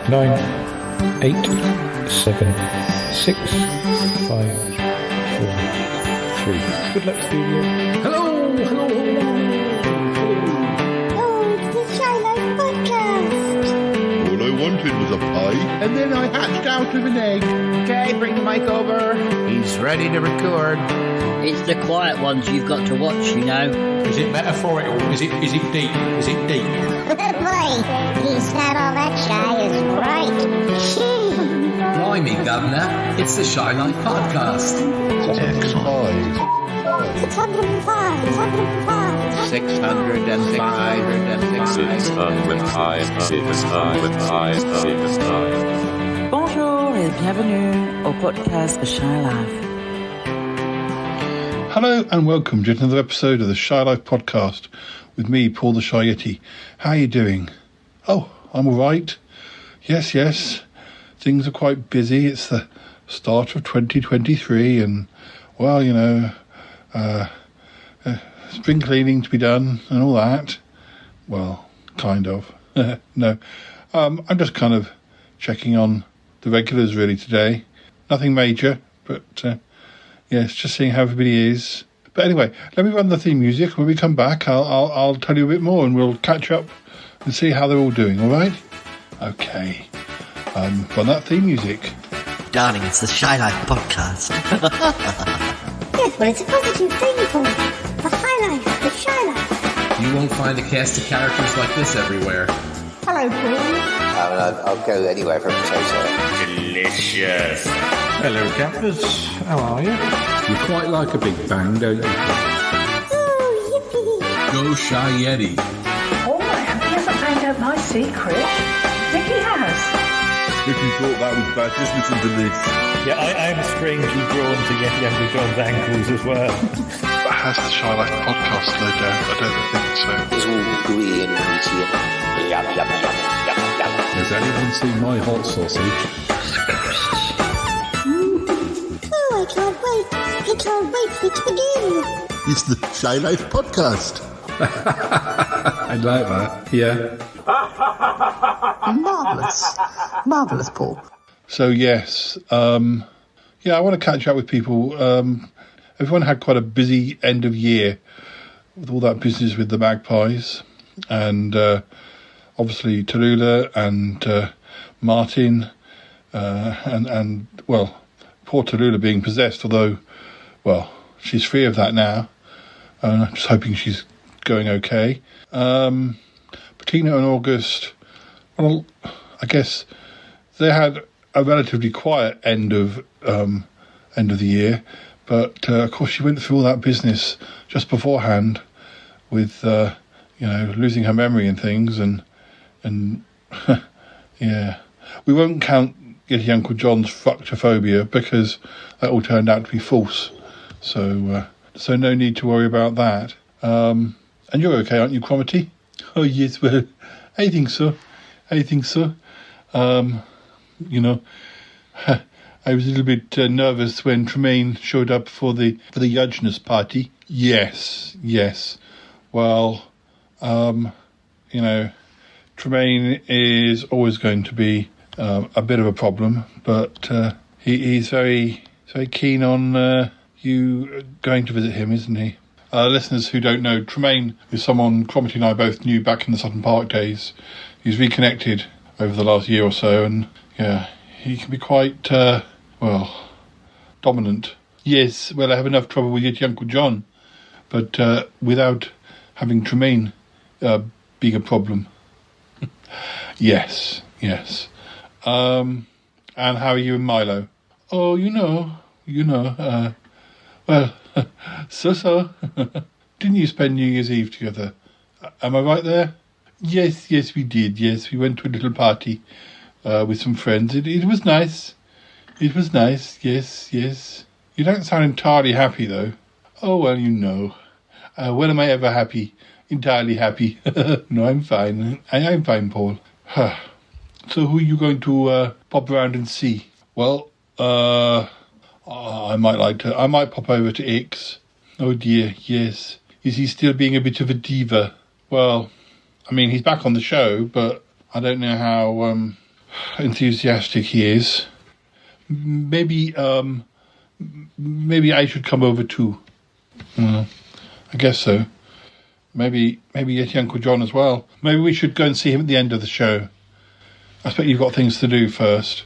9, 8, 7, 6, 5, 4, 3. Good luck, studio. Hello. Oh, it's the Shy Life Podcast. All I wanted was a pie, and then I hatched out of an egg. Okay, bring the mic over. He's ready to record. It's the quiet ones you've got to watch, you know. Is it metaphorical? Is it deep? Is it deep? Boy, he's not all that shy is right. Blimey, Governor. It's the Shy Life Podcast. X5. 605. 605. Bonjour et bienvenue au podcast The Shy Life. Hello and welcome to another episode of the Shy Life Podcast with me, Paul the Shy Yeti. How are you doing? Oh, I'm all right. Yes. Things are quite busy. It's the start of 2023 and, well, you know, spring cleaning to be done and all that. Well, kind of. No. I'm just kind of checking on the regulars really today. Nothing major, but yes, just seeing how everybody is. But anyway, let me run the theme music. When we come back, I'll tell you a bit more and we'll catch up and see how they're all doing, all right? Okay. Run that theme music. Darling, it's the Shy Life Podcast. Yes, well, it's a positive thing, Paul. The High Life, the Shy Life. You won't find a cast of characters like this everywhere. Hello, Paul. I'll go anywhere for a potato. Delicious. Hello, campers. How are you? You quite like a big bang, don't you? Oh, yippee. Go Shy Yeti. Oh, he hasn't found out my secret. Nicky has. If you thought that was bad, just listen to this. Yeah, I am strangely drawn to Yeti Uncle John's ankles as well. But has the Shy Life Podcast slowed down? I don't think so. It's all gooey and meaty. Yum. Has anyone seen my hot sausage? Oh, I can't wait. I can't wait for it to begin. It's the Shy Life Podcast. I like that. Yeah. Marvellous, Paul. So, yes. I want to catch up with people. Everyone had quite a busy end of year with all that business with the Magpies. And obviously Tallulah and Martin and poor Tallulah being possessed, although, well, she's free of that now. And I'm just hoping she's going okay. Bettina and August, well, I guess they had a relatively quiet end of the year, but of course she went through all that business just beforehand with losing her memory and things, and yeah, we won't count Yeti Uncle John's fructophobia because that all turned out to be false. So no need to worry about that. And you're okay, aren't you, Cromitty? Oh yes, well, I think so. I was a little bit nervous when Tremaine showed up for the Yudgeness party. Yes. Well, Tremaine is always going to be a bit of a problem, but he's very, very keen on you going to visit him, isn't he? Listeners who don't know, Tremaine is someone Cromitty and I both knew back in the Sutton Park days. He's reconnected over the last year or so, and yeah, he can be quite, dominant. Yes, well, I have enough trouble with Yeti Uncle John, but without having Tremaine being a problem. Yes. And how are you and Milo? Oh, well, so. Didn't you spend New Year's Eve together? Am I right there? Yes, we did. Yes, we went to a little party with some friends. It was nice. Yes. You don't sound entirely happy, though. Oh, well, when am I ever happy? Entirely happy. No, I'm fine. I'm fine, Paul. So who are you going to pop around and see? Well, I might pop over to Ix. Oh dear, yes. Is he still being a bit of a diva? Well, I mean, he's back on the show, but I don't know how enthusiastic he is. Maybe I should come over too. Well, I guess so. Maybe Yeti Uncle John as well. Maybe we should go and see him at the end of the show. I expect you've got things to do first.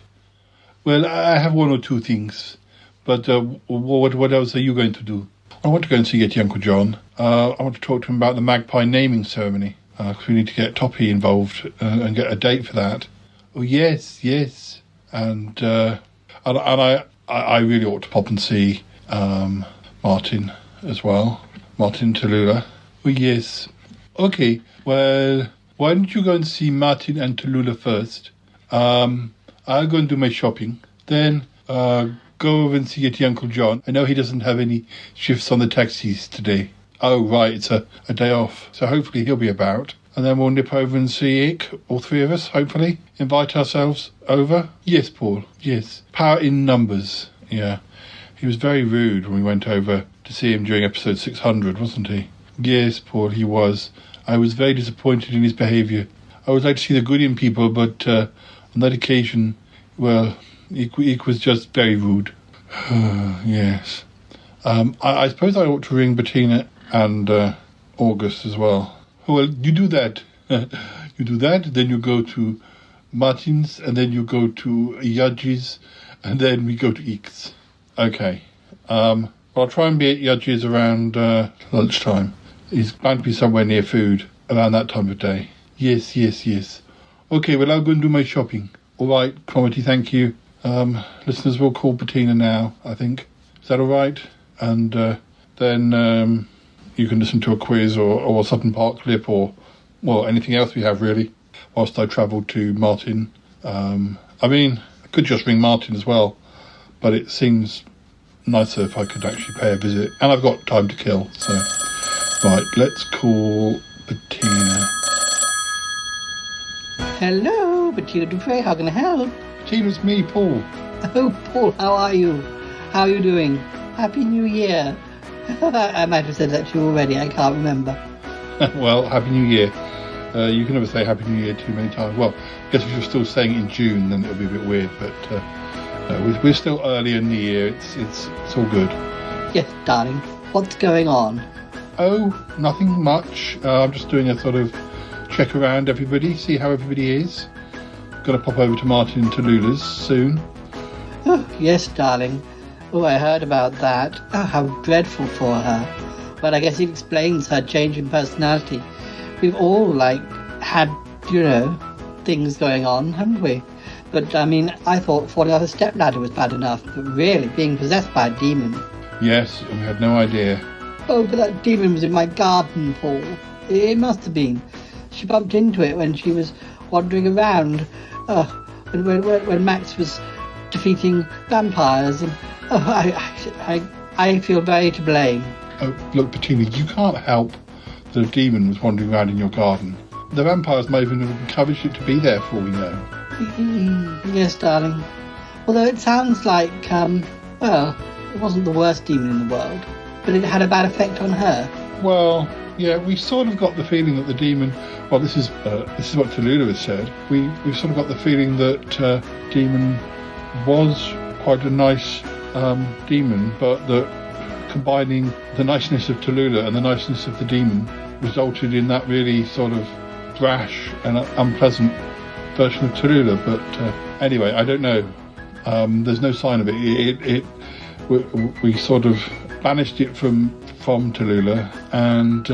Well, I have one or two things. But what else are you going to do? I want to go and see Yeti Uncle John. I want to talk to him about the magpie naming ceremony. Because we need to get Toppy involved and get a date for that. Oh, yes. And I really ought to pop and see Martin as well. Martin Tallulah. Oh, yes. Okay, well, why don't you go and see Martin and Tallulah first? I'll go and do my shopping. Then go over and see Yeti Uncle John. I know he doesn't have any shifts on the taxis today. Oh, right, it's a day off. So hopefully he'll be about. And then we'll nip over and see Ick, all three of us, hopefully. Invite ourselves over. Yes, Paul, yes. Power in numbers, yeah. He was very rude when we went over to see him during episode 600, wasn't he? Yes, Paul, he was. I was very disappointed in his behaviour. I would like to see the good in people, but on that occasion, well, Ick was just very rude. Yes. I suppose I ought to ring Bettina and August as well. Well, you do that. You do that, then you go to Martin's, and then you go to Yudgy's, and then we go to Ick's. Okay. I'll try and be at Yudgy's around lunchtime. He's bound to be somewhere near food around that time of day. Yes. Okay, well, I'll go and do my shopping. All right, Cromitty, thank you. Listeners will call Bettina now, I think. Is that all right? And then you can listen to a quiz or a Sutton Park clip or, well, anything else we have, really, whilst I travel to Martin. I mean, I could just ring Martin as well, but it seems nicer if I could actually pay a visit. And I've got time to kill, so... Right, let's call Bettina. Hello, Bettina Dupre, how can I help? Bettina's me, Paul. Oh, Paul, how are you? How are you doing? Happy New Year. I might have said that to you already, I can't remember. Well, Happy New Year. You can never say Happy New Year too many times. Well, I guess if you're still saying it in June, then it'll be a bit weird, but no, we're still early in the year. It's all good. Yes, darling. What's going on? Oh, nothing much. I'm just doing a sort of check around everybody, see how everybody is. Going to pop over to Martin Tallulah's soon. Oh, yes, darling. Oh, I heard about that. Oh, how dreadful for her. But I guess it explains her change in personality. We've all, had, things going on, haven't we? But, I mean, I thought falling off a stepladder was bad enough, but really, being possessed by a demon. Yes, and we had no idea. Oh, but that demon was in my garden, Paul. It must have been. She bumped into it when she was wandering around. When Max was defeating vampires. And I feel very to blame. Oh, look, Bettina, you can't help that a demon was wandering around in your garden. The vampires may even have encouraged it to be there for all we know. Yes, darling. Although it sounds like, it wasn't the worst demon in the world. But it had a bad effect on her. Well, yeah, we sort of got the feeling that the demon... Well, this is what Tallulah has said. We've sort of got the feeling that demon was quite a nice demon, but that combining the niceness of Tallulah and the niceness of the demon resulted in that really sort of brash and unpleasant version of Tallulah. But anyway, I don't know. There's no sign of it. We sort of banished it from Tallulah, and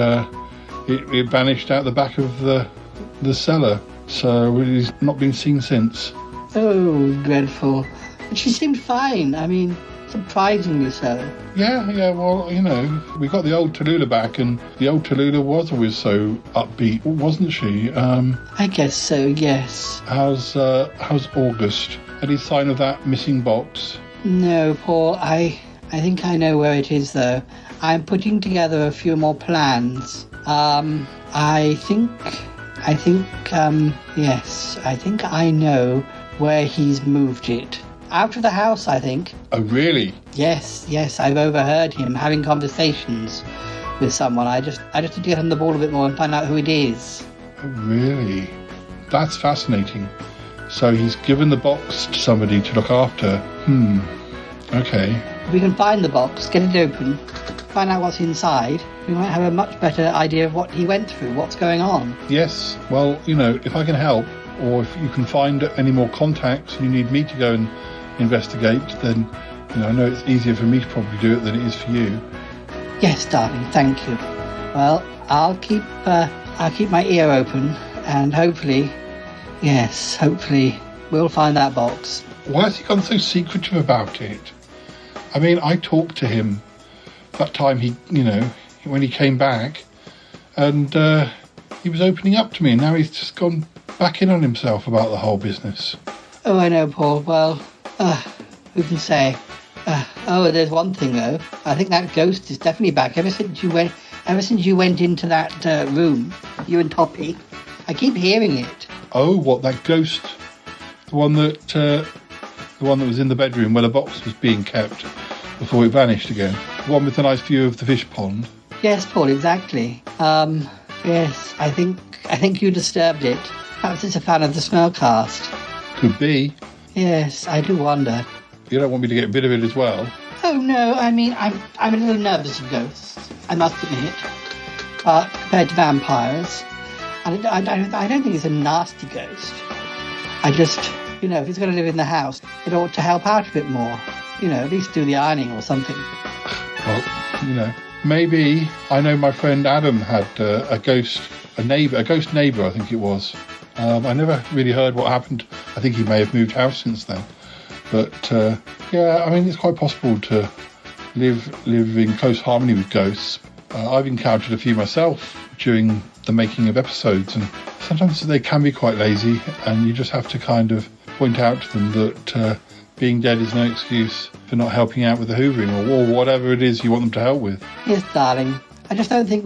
it vanished out the back of the cellar, so it's not been seen since. Oh, dreadful. But she seemed fine, I mean, surprisingly so. Yeah, well, we got the old Tallulah back, and the old Tallulah was always so upbeat, wasn't she? I guess so, yes. How's August? Any sign of that missing box? No, Paul, I think I know where it is, though. I'm putting together a few more plans. I think I know where he's moved it. Out of the house, I think. Oh, really? Yes, I've overheard him having conversations with someone. I just need to get on the ball a bit more and find out who it is. Oh, really? That's fascinating. So he's given the box to somebody to look after. Okay. If we can find the box, get it open, find out what's inside, we might have a much better idea of what he went through, what's going on. Yes, well, if I can help, or if you can find any more contacts and you need me to go and investigate, then, I know it's easier for me to probably do it than it is for you. Yes, darling, thank you. Well, I'll keep my ear open, and hopefully we'll find that box. Why has he gone so secretive about it? I mean, I talked to him that time when he came back, and he was opening up to me, and now he's just gone back in on himself about the whole business. Oh, I know, Paul. Well, who can say? There's one thing though. I think that ghost is definitely back. Ever since you went into that room, you and Toppy, I keep hearing it. Oh, what, that ghost? The one that was in the bedroom where the box was being kept before it vanished again. The one with the nice view of the fish pond. Yes, Paul, exactly. Yes, I think you disturbed it. Perhaps it's a fan of the Smellcast. Could be. Yes, I do wonder. You don't want me to get rid of it as well? Oh no, I mean I'm a little nervous of ghosts, I must admit. Compared to vampires, I don't think it's a nasty ghost. I just, if he's going to live in the house, it ought to help out a bit more. At least do the ironing or something. Well, maybe. I know my friend Adam had a ghost neighbour, I think it was. I never really heard what happened. I think he may have moved house since then. But, it's quite possible to live in close harmony with ghosts. I've encountered a few myself during the making of episodes, and sometimes they can be quite lazy, and you just have to kind of point out to them that being dead is no excuse for not helping out with the hoovering or whatever it is you want them to help with. Yes, darling. I just don't think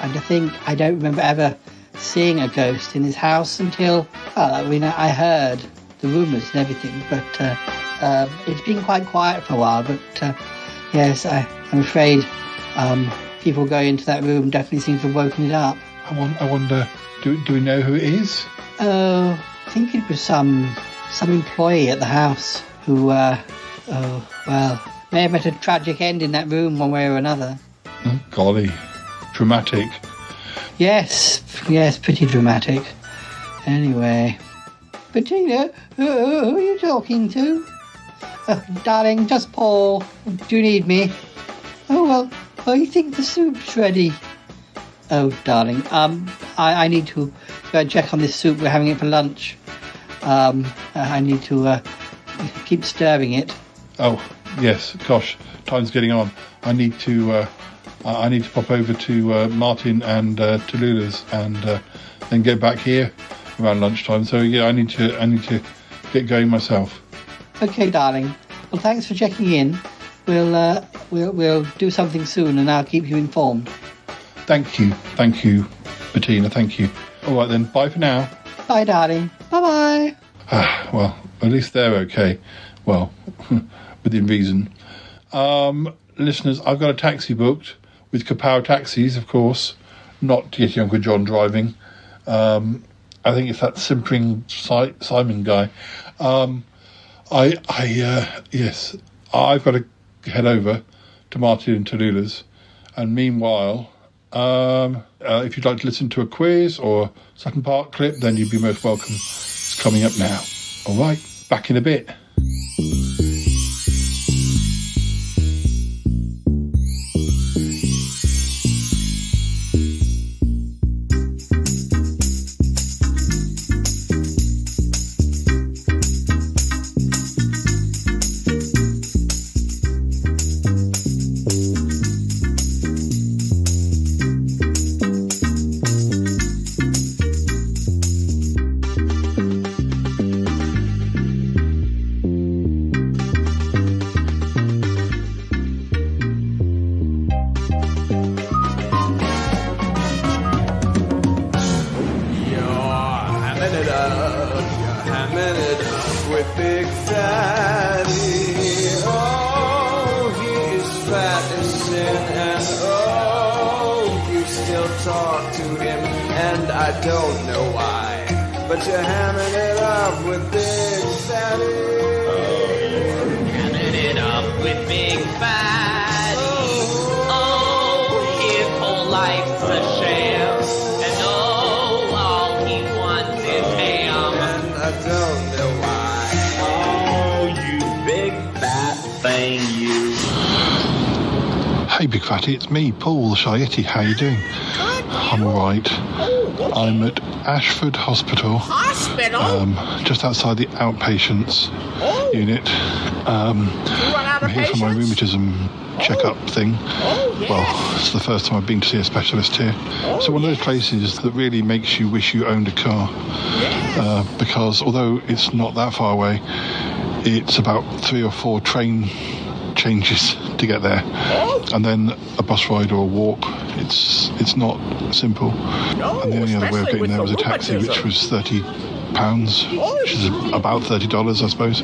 I don't remember ever seeing a ghost in his house until, I heard the rumours and everything, but it's been quite quiet for a while. But yes, I'm afraid people going into that room definitely seem to have woken it up. I wonder, do we know who it is? Oh, I think it was some employee at the house who, may have met a tragic end in that room one way or another. Oh, golly, dramatic. Yes, pretty dramatic. Anyway, Bettina, who are you talking to? Darling, just Paul. Do you need me? Oh, well, you think the soup's ready? Oh, darling, I need to go and check on this soup. We're having it for lunch. I need to keep stirring it. Oh, yes, gosh, time's getting on. I need to pop over to Martin and Tallulah's and then get back here around lunchtime. So yeah, I need to get going myself. Okay, darling. Well, thanks for checking in. We'll do something soon, and I'll keep you informed. Thank you, Bettina. Thank you. All right then. Bye for now. Bye, darling. Bye-bye. Well, at least they're okay. Well, within reason. Listeners, I've got a taxi booked with Kapow Taxis, of course, not Yeti Uncle John driving. I think it's that simpering Simon guy. Yes, I've got to head over to Martin and Tallulah's, and meanwhile, if you'd like to listen to a quiz or Sutton Park clip, then you'd be most welcome. It's coming up now. All right, back in a bit. Talk to him, and I don't know why. but you're hamming it up with Big Fatty. Hamming it up with Big Fatty. Oh, his whole life's a sham. And oh, all he wants is ham. And I don't know why. Oh, you big fat thing, you. Hey, Big Fatty, it's me, Paul the Shy Yeti. How you doing? I'm all right. I'm at Ashford Hospital. Just outside the outpatients unit. I'm here for my rheumatism checkup thing. Well, it's the first time I've been to see a specialist here. So one of those places that really makes you wish you owned a car. Because although it's not that far away, it's about 3 or 4 train changes to get there, and then a bus ride or a walk. It's not simple. And the only other way of getting there was a taxi, which was £30, which is about $30, I suppose.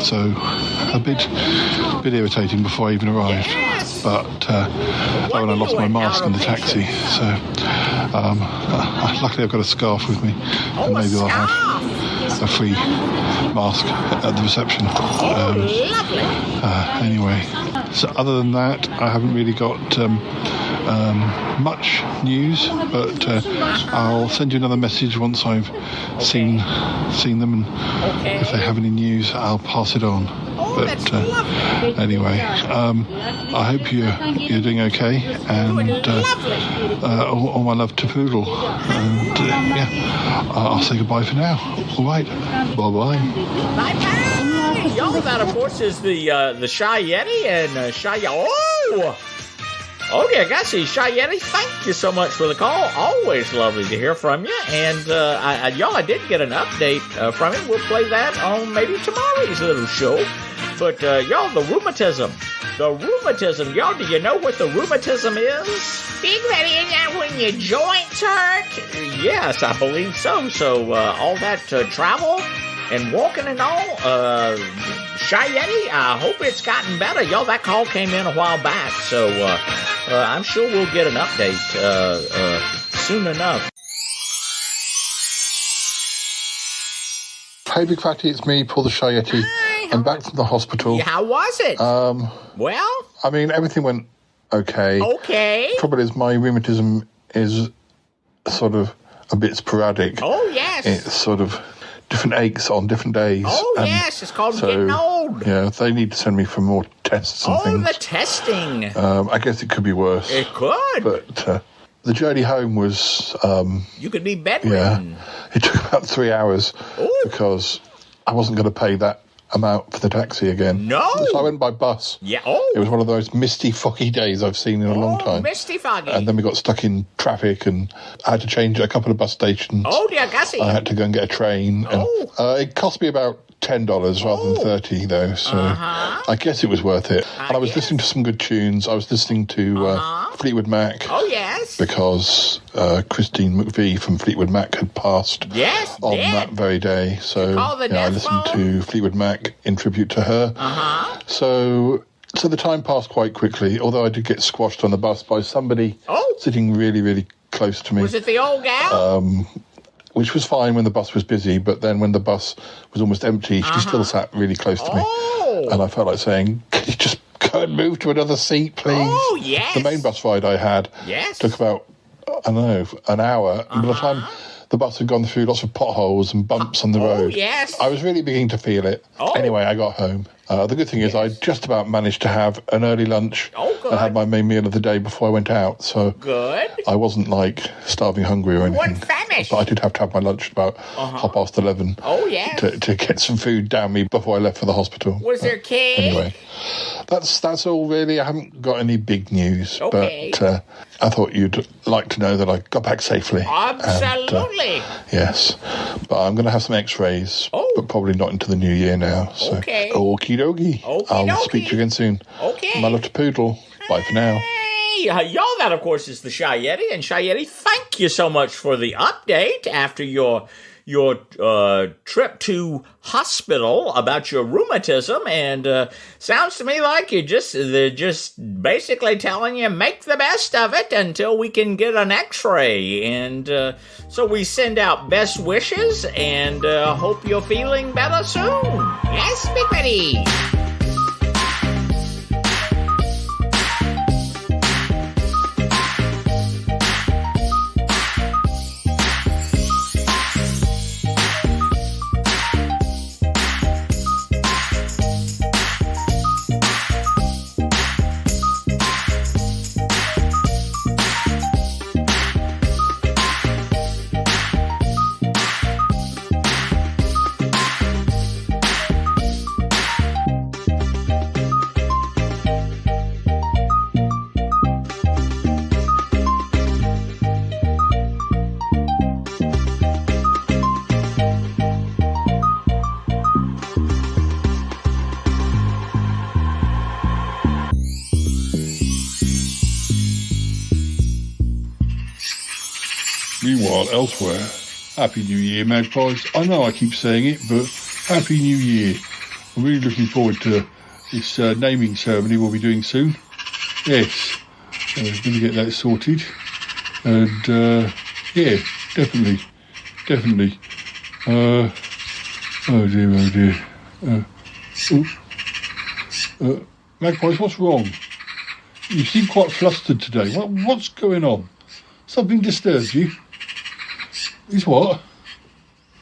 So a bit irritating before I even arrived. But when I lost my mask in the taxi, so luckily I've got a scarf with me, and maybe I'll have a free mask at the reception. Anyway, so other than that, I haven't really got much news, but I'll send you another message once I've seen them, and if they have any news, I'll pass it on. But anyway, I hope you're doing okay, and all my love to Poodle. And I'll say goodbye for now. All right, bye-bye. Bye-bye. Y'all, that of course is the Shy Yeti and Shy. Oh, yeah, guys, Shy Yeti, thank you so much for the call. Always lovely to hear from you. And, I did get an update from him. We'll play that on maybe tomorrow's little show. But, y'all, the rheumatism, y'all, do you know what the rheumatism is? Big Fatty, is that when your joints hurt? Yes, I believe so. So, all that travel and walking and all, Shy Yeti, I hope it's gotten better. Y'all, that call came in a while back, so I'm sure we'll get an update soon enough. Hey, Big Fatty, it's me, Paul the Shy Yeti. I'm back from the hospital. Yeah, how was it? Well? I mean, everything went okay. Okay. The trouble is, my rheumatism is sort of a bit sporadic. Oh, yes. It's sort of different aches on different days. Oh, yes, it's called getting old. Yeah, they need to send me for more tests and things. Oh, the testing. I guess it could be worse. It could. But the journey home was... you could be bedridden. Yeah, it took about 3 hours. Ooh. Because I wasn't going to pay that amount for the taxi again. No. So I went by bus. Yeah. Oh. It was one of those misty, foggy days I've seen in a long time. Misty, foggy. And then we got stuck in traffic, and I had to change a couple of bus stations. Oh, dear Gussie. I had to go and get a train. Oh. And, it cost me about $10 rather than $30, though. So I guess it was worth it. And I was listening to some good tunes. I was listening to Fleetwood Mac. Oh, yes. Because Christine McVie from Fleetwood Mac had passed on that very day. So I listened to Fleetwood Mac in tribute to her. So the time passed quite quickly, although I did get squashed on the bus by somebody sitting really, really close to me. Was it the old gal? Which was fine when the bus was busy, but then when the bus was almost empty, she still sat really close to me. And I felt like saying, could you just go and move to another seat, please? Oh, yes. The main bus ride I had took about, I don't know, an hour. And by the time the bus had gone through lots of potholes and bumps on the road, I was really beginning to feel it. Anyway, I got home. The good thing is I just about managed to have an early lunch and had my main meal of the day before I went out. So I wasn't like starving hungry or anything. One famished. But I did have to have my lunch at about 11:30. Oh, yes. To get some food down me before I left for the hospital. Was there cake? Anyway, that's all really. I haven't got any big news. Okay. But I thought you'd like to know that I got back safely. Absolutely. Yes. But I'm going to have some x-rays. But probably not into the new year now. So. Okay. Okie dokie. I'll speak to you again soon. Okay. My love to Poodle. Bye for now. Hey, y'all, that, of course, is the Shy Yeti. And Shy Yeti, thank you so much for the update after your your trip to hospital about your rheumatism, and sounds to me like they're just basically telling you make the best of it until we can get an X-ray. And so we send out best wishes and hope you're feeling better soon. Yes, Big Betty. Meanwhile, elsewhere, Happy New Year, Magpies. I know I keep saying it, but Happy New Year. I'm really looking forward to this naming ceremony we'll be doing soon. Yes, we're going to get that sorted. And, yeah, definitely. Oh dear. Magpies, what's wrong? You seem quite flustered today. What's going on? Something disturbs you? Is what?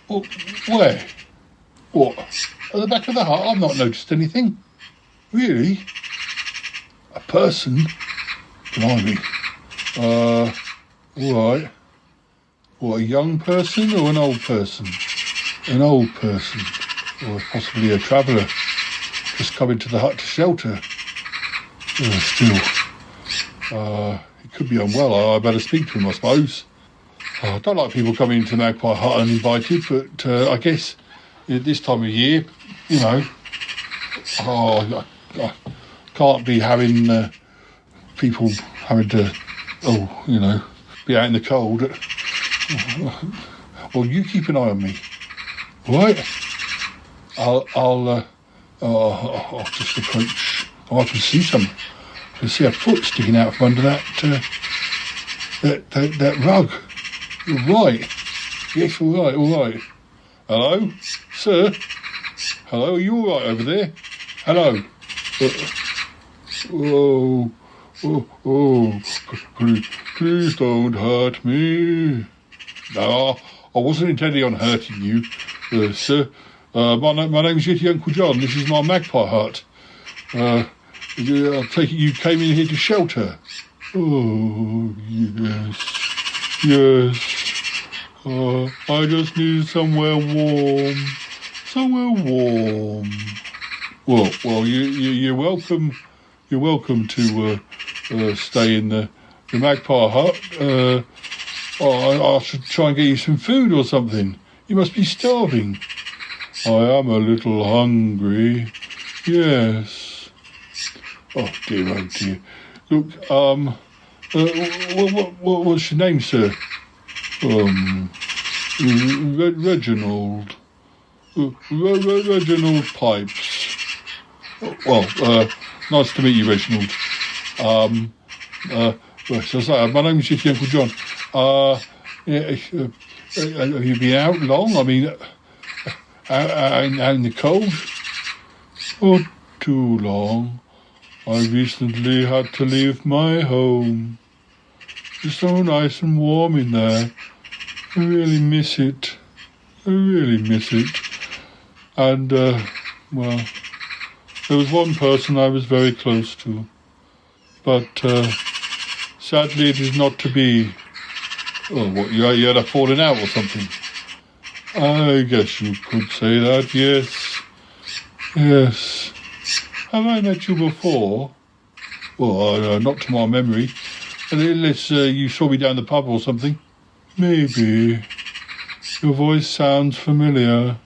Where? What? At the back of the heart? I've not noticed anything. Really? A person? Blimey. All right. What, a young person or an old person? An old person. Or possibly a traveller. Just coming to the hut to shelter. Still. He could be unwell. I better speak to him, I suppose. I don't like people coming into Magpie Hut uninvited, but I guess at this time of year, you know, I can't be having people having to, be out in the cold. Well, you keep an eye on me, right? I'll just approach. Oh, I can see I can see a foot sticking out from under that rug. Right. Yes, all right. Hello? Sir? Hello, are you all right over there? Hello? Please don't hurt me. No, I wasn't intending on hurting you, sir. My name's Yeti Uncle John. This is my Magpie Hut. I take it you came in here to shelter. Oh, yes. I just need somewhere warm. Well, you're welcome. You're welcome to stay in the Magpie Hut. I should try and get you some food or something. You must be starving. I am a little hungry. Yes. Oh dear. Look, what's your name, sir? Reginald. Reginald Pipes. Well, nice to meet you, Reginald. So my name's Yeti Uncle John. Have you been out long? I mean, out in the cold? Not too long. I recently had to leave my home. It's so nice and warm in there. I really miss it. And, well, there was one person I was very close to. But, sadly it is not to be. Oh, what, you had a falling out or something? I guess you could say that, yes. Have I met you before? Well, not to my memory. Unless you saw me down the pub or something. Maybe. Your voice sounds familiar.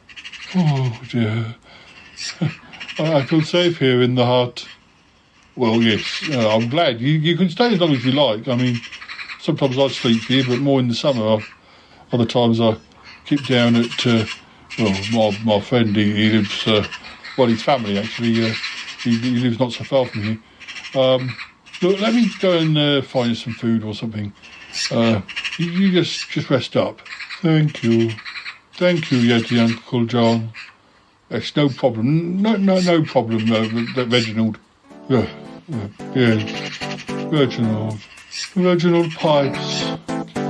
Oh, dear. I feel safe here in the hut. Well, yes, I'm glad. You can stay as long as you like. I mean, sometimes I sleep here, but more in the summer. Other times I keep down at, my friend, he lives, his family actually, he lives not so far from here. Look, let me go and find some food or something. You just rest up. Thank you, Yeti Uncle John. It's no problem. No problem, Reginald. Yeah, Reginald Pipes.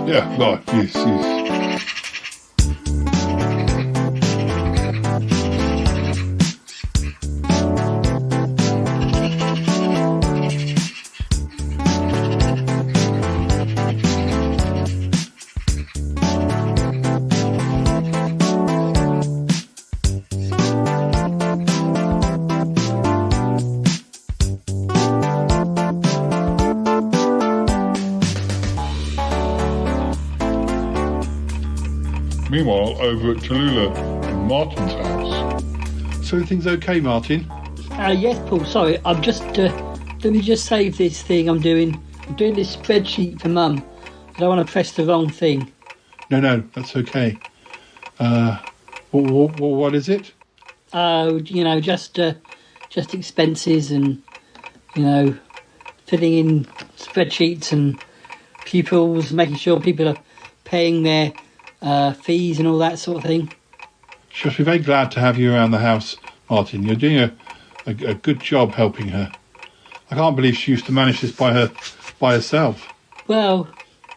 Yeah, right. Yes. Meanwhile, over at Tallulah, in Martin's house. So everything's okay, Martin? Yes, Paul. Sorry, I'm just. Let me just save this thing I'm doing. I'm doing this spreadsheet for Mum. I don't want to press the wrong thing. No, that's okay. What is it? Just expenses and, filling in spreadsheets and pupils, making sure people are paying their fees and all that sort of thing. She'll be very glad to have you around the house, Martin. You're doing a good job helping her. I can't believe she used to manage this by herself. Well,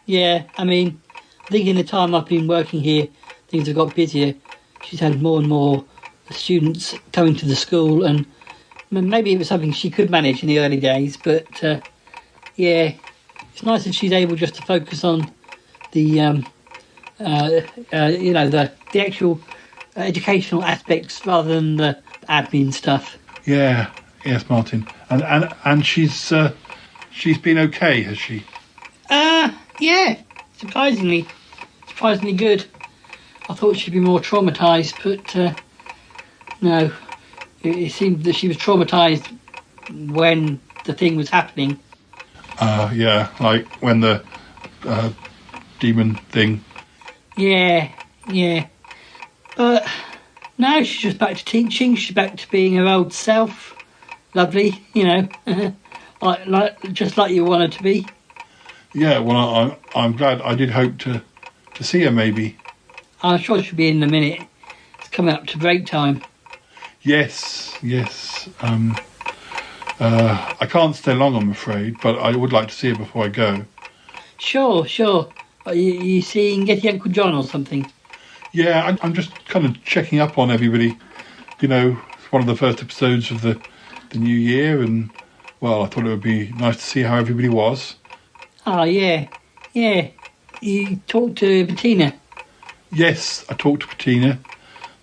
yeah, I think in the time I've been working here, things have got busier. She's had more and more students coming to the school, and maybe it was something she could manage in the early days, but yeah, it's nice that she's able just to focus on the the actual educational aspects rather than the admin stuff. Yeah, yes, Martin, and she's been okay, has she? Yeah, surprisingly good. I thought she'd be more traumatised, but no, it seemed that she was traumatised when the thing was happening. Yeah, like when the demon thing. Yeah. But now she's just back to teaching. She's back to being her old self. Lovely, just like you want her to be. Yeah, well, I'm glad. I did hope to see her, maybe. I'm sure she'll be in a minute. It's coming up to break time. Yes. I can't stay long, I'm afraid, but I would like to see her before I go. Sure. Are you seeing Getty Uncle John or something? Yeah, I'm just kind of checking up on everybody. It's one of the first episodes of the new year, and, well, I thought it would be nice to see how everybody was. Oh, yeah. You talked to Bettina? Yes, I talked to Bettina.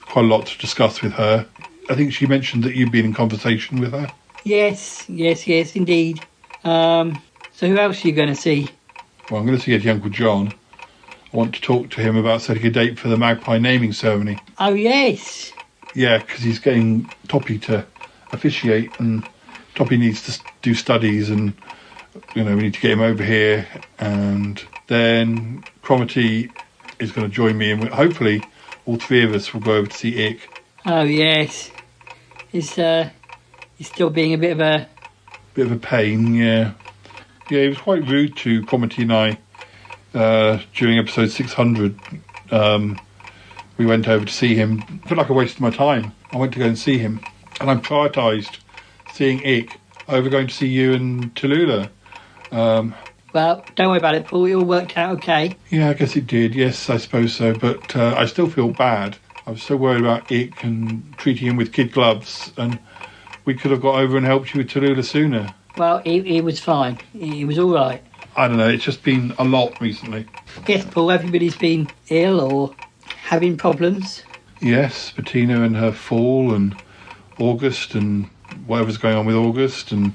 Quite a lot to discuss with her. I think she mentioned that you'd been in conversation with her. Yes, indeed. So who else are you going to see? Well, I'm going to see Eddie Uncle John. I want to talk to him about setting a date for the Magpie naming ceremony. Oh, yes. Yeah, because he's getting Toppy to officiate, and Toppy needs to do studies, and, we need to get him over here. And then Cromitty is going to join me, and hopefully all three of us will go over to see Ick. Oh, yes. He's still being a bit of a pain, yeah. Yeah, he was quite rude to Cromitty and I during episode 600. We went over to see him. I feel like I wasted my time. I went to go and see him, and I prioritised seeing Ick over going to see you and Tallulah. Well, don't worry about it, Paul. It all worked out okay. Yeah, I guess it did. Yes, I suppose so. But I still feel bad. I was so worried about Ick and treating him with kid gloves, and we could have got over and helped you with Tallulah sooner. Well, he was fine. He was all right. I don't know. It's just been a lot recently. Yes, Paul. Everybody's been ill or having problems. Yes, Bettina and her fall, and August, and whatever's going on with August, and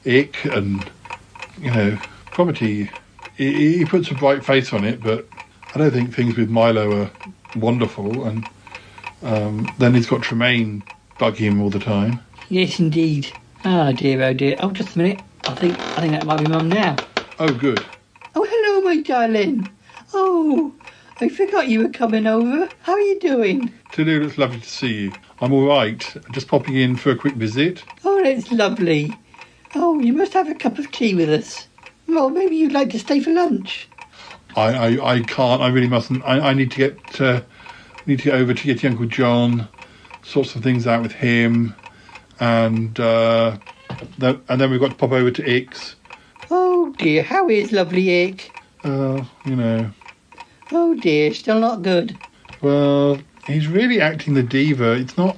Ick, and, Cromitty. He puts a bright face on it, but I don't think things with Milo are wonderful. And then he's got Tremaine bugging him all the time. Yes, indeed. Oh dear. Oh, just a minute. I think that might be Mum now. Oh, good. Oh, hello, my darling. Oh, I forgot you were coming over. How are you doing? Toulouse, it's lovely to see you. I'm all right. Just popping in for a quick visit. Oh, that's lovely. Oh, you must have a cup of tea with us. Well, maybe you'd like to stay for lunch. I can't. I really mustn't. I need to get over to Yeti Uncle John, sort some things out with him, and then we've got to pop over to Ix. Oh dear, how is lovely Ick? You know. Oh dear, still not good. Well, he's really acting the diva. It's not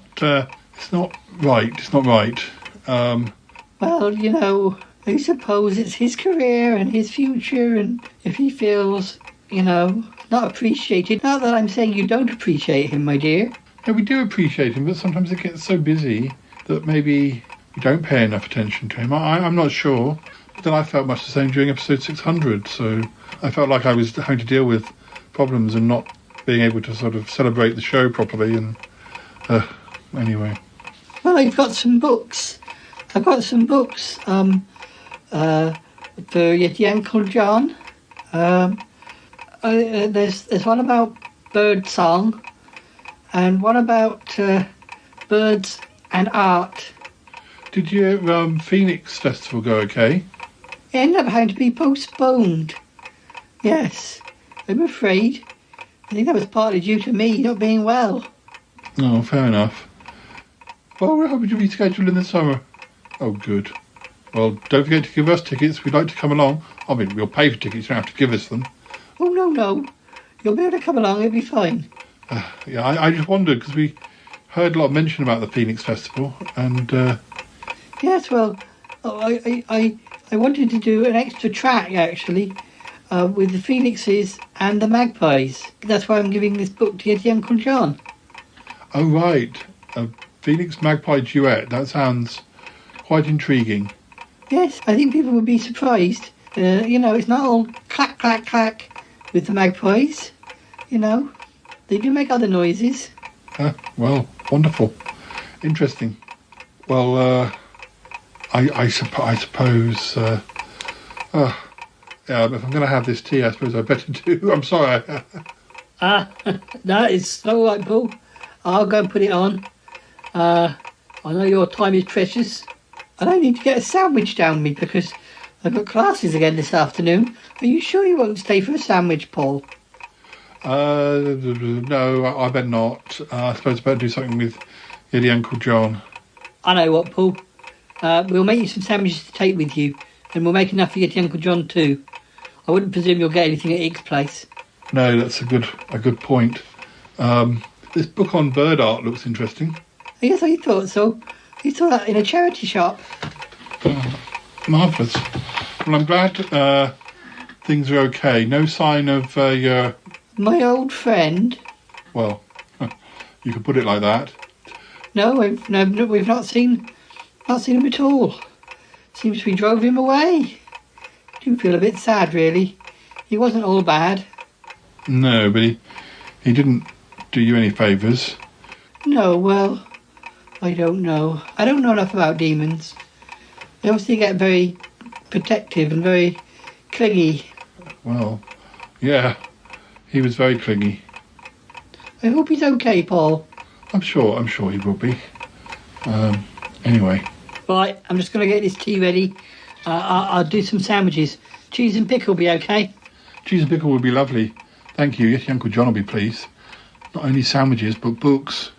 right. It's not right. Well, you know, I suppose it's his career and his future, and if he feels, you know, not appreciated. Not that I'm saying you don't appreciate him, my dear. No, we do appreciate him, but sometimes it gets so busy that maybe we don't pay enough attention to him. I'm not sure. But then I felt much the same during episode 600, so I felt like I was having to deal with problems and not being able to sort of celebrate the show properly, and anyway. Well, I've got some books. For Yeti Uncle John. There's one about bird song and one about birds and art. Did your Phoenix Festival go okay? It ended up having to be postponed. Yes, I'm afraid. I think that was partly due to me not being well. Oh, fair enough. Well, we're hoping to reschedule in the summer. Oh, good. Well, don't forget to give us tickets. We'd like to come along. I mean, we'll pay for tickets. You don't have to give us them. Oh, no. You'll be able to come along. It'll be fine. Yeah, I just wondered, because we heard a lot of mention about the Phoenix Festival, and... Yes, well, I wanted to do an extra track, actually, with the Phoenixes and the Magpies. That's why I'm giving this book to Yeti Uncle John. Oh, right. A Phoenix Magpie duet. That sounds quite intriguing. Yes, I think people would be surprised. You know, it's not all clack, clack, clack with the Magpies. You know, they do make other noises. Well, wonderful. Interesting. Well, I suppose... yeah, if I'm going to have this tea, I suppose I better do. I'm sorry. No, it's all right, Paul. I'll go and put it on. I know your time is precious. And I need to get a sandwich down me because I've got classes again this afternoon. Are you sure you won't stay for a sandwich, Paul? No, I bet not. I suppose I better do something with Yeti Uncle John. I know what, Paul. We'll make you some sandwiches to take with you, and we'll make enough for Yeti Uncle John too. I wouldn't presume you'll get anything at Ick's place. No, that's a good point. This book on bird art looks interesting. Yes, I thought so. You saw that in a charity shop. Marvellous. Well, I'm glad things are okay. No sign of your... My old friend? Well, you could put it like that. No, we've not seen him at all. Seems we drove him away. I do feel a bit sad, really. He wasn't all bad. No, but he didn't do you any favours. No, well... I don't know. I don't know enough about demons. They obviously get very protective and very clingy. Well, yeah, he was very clingy. I hope he's okay, Paul. I'm sure he will be. Anyway. Right, I'm just going to get this tea ready. I'll do some sandwiches. Cheese and pickle will be okay? Cheese and pickle would be lovely. Thank you. Yes, Uncle John will be pleased. Not only sandwiches, but books.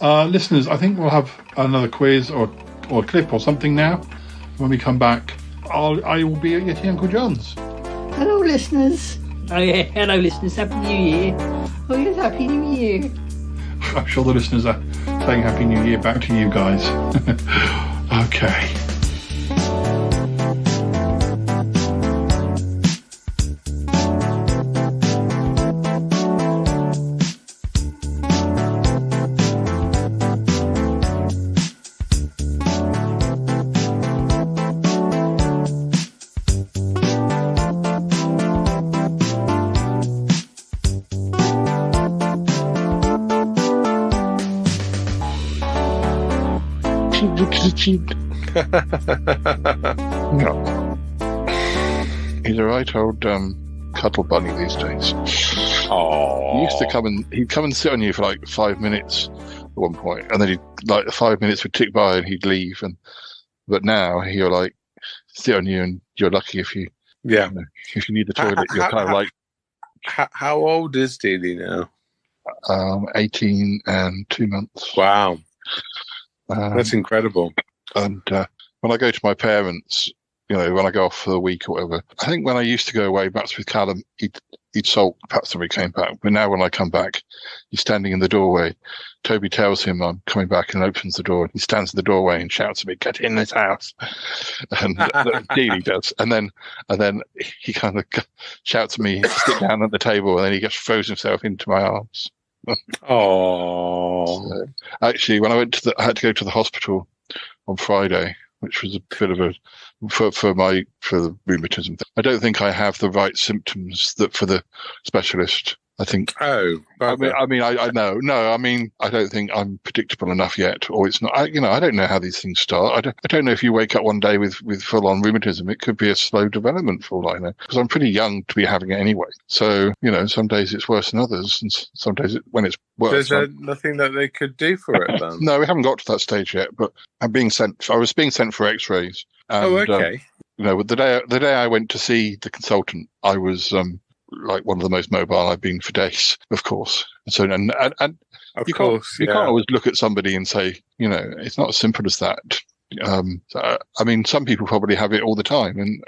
Listeners, I think we'll have another quiz or a clip or something now. When we come back, I will be at Yeti Uncle John's. Hello, listeners. Oh, yeah, hello, listeners. Happy New Year. Oh, yes, Happy New Year. I'm sure the listeners are saying Happy New Year back to you guys. Okay. No. He's a right old cuddle bunny these days. He used to he'd come and sit on you for like 5 minutes at one point, and then the 5 minutes would tick by and he'd leave. But now he'll like sit on you, and you're lucky if you if you need the toilet. You're kind of like. How old is Dealey now? 18 and 2 months. Wow, that's incredible. And when I go to my parents, when I go off for a week or whatever, I think when I used to go away, perhaps with Callum, he'd sulk perhaps when we came back. But now when I come back, he's standing in the doorway. Toby tells him I'm coming back and opens the door. He stands in the doorway and shouts at me, "Get in this house!" And Dealey does. And then he kind of shouts at me to sit down at the table, and then he just throws himself into my arms. Oh, so, actually, when I I had to go to the hospital on Friday, which was a bit of a for the rheumatism thing. I don't think I have the right symptoms for the specialist. I think. Oh, okay. I know. No, I mean, I don't think I'm predictable enough yet, or it's not. I don't know how these things start. I don't know if you wake up one day with full-on rheumatism. It could be a slow development for all I know, because I'm pretty young to be having it anyway. So some days it's worse than others, and some days when it's worse. There's nothing that they could do for it then. No, we haven't got to that stage yet. But I was being sent for X-rays. And, okay. The day I went to see the consultant, I was like one of the most mobile I've been for days, of course. So and you can't always look at somebody and say, it's not as simple as that. I mean, some people probably have it all the time, and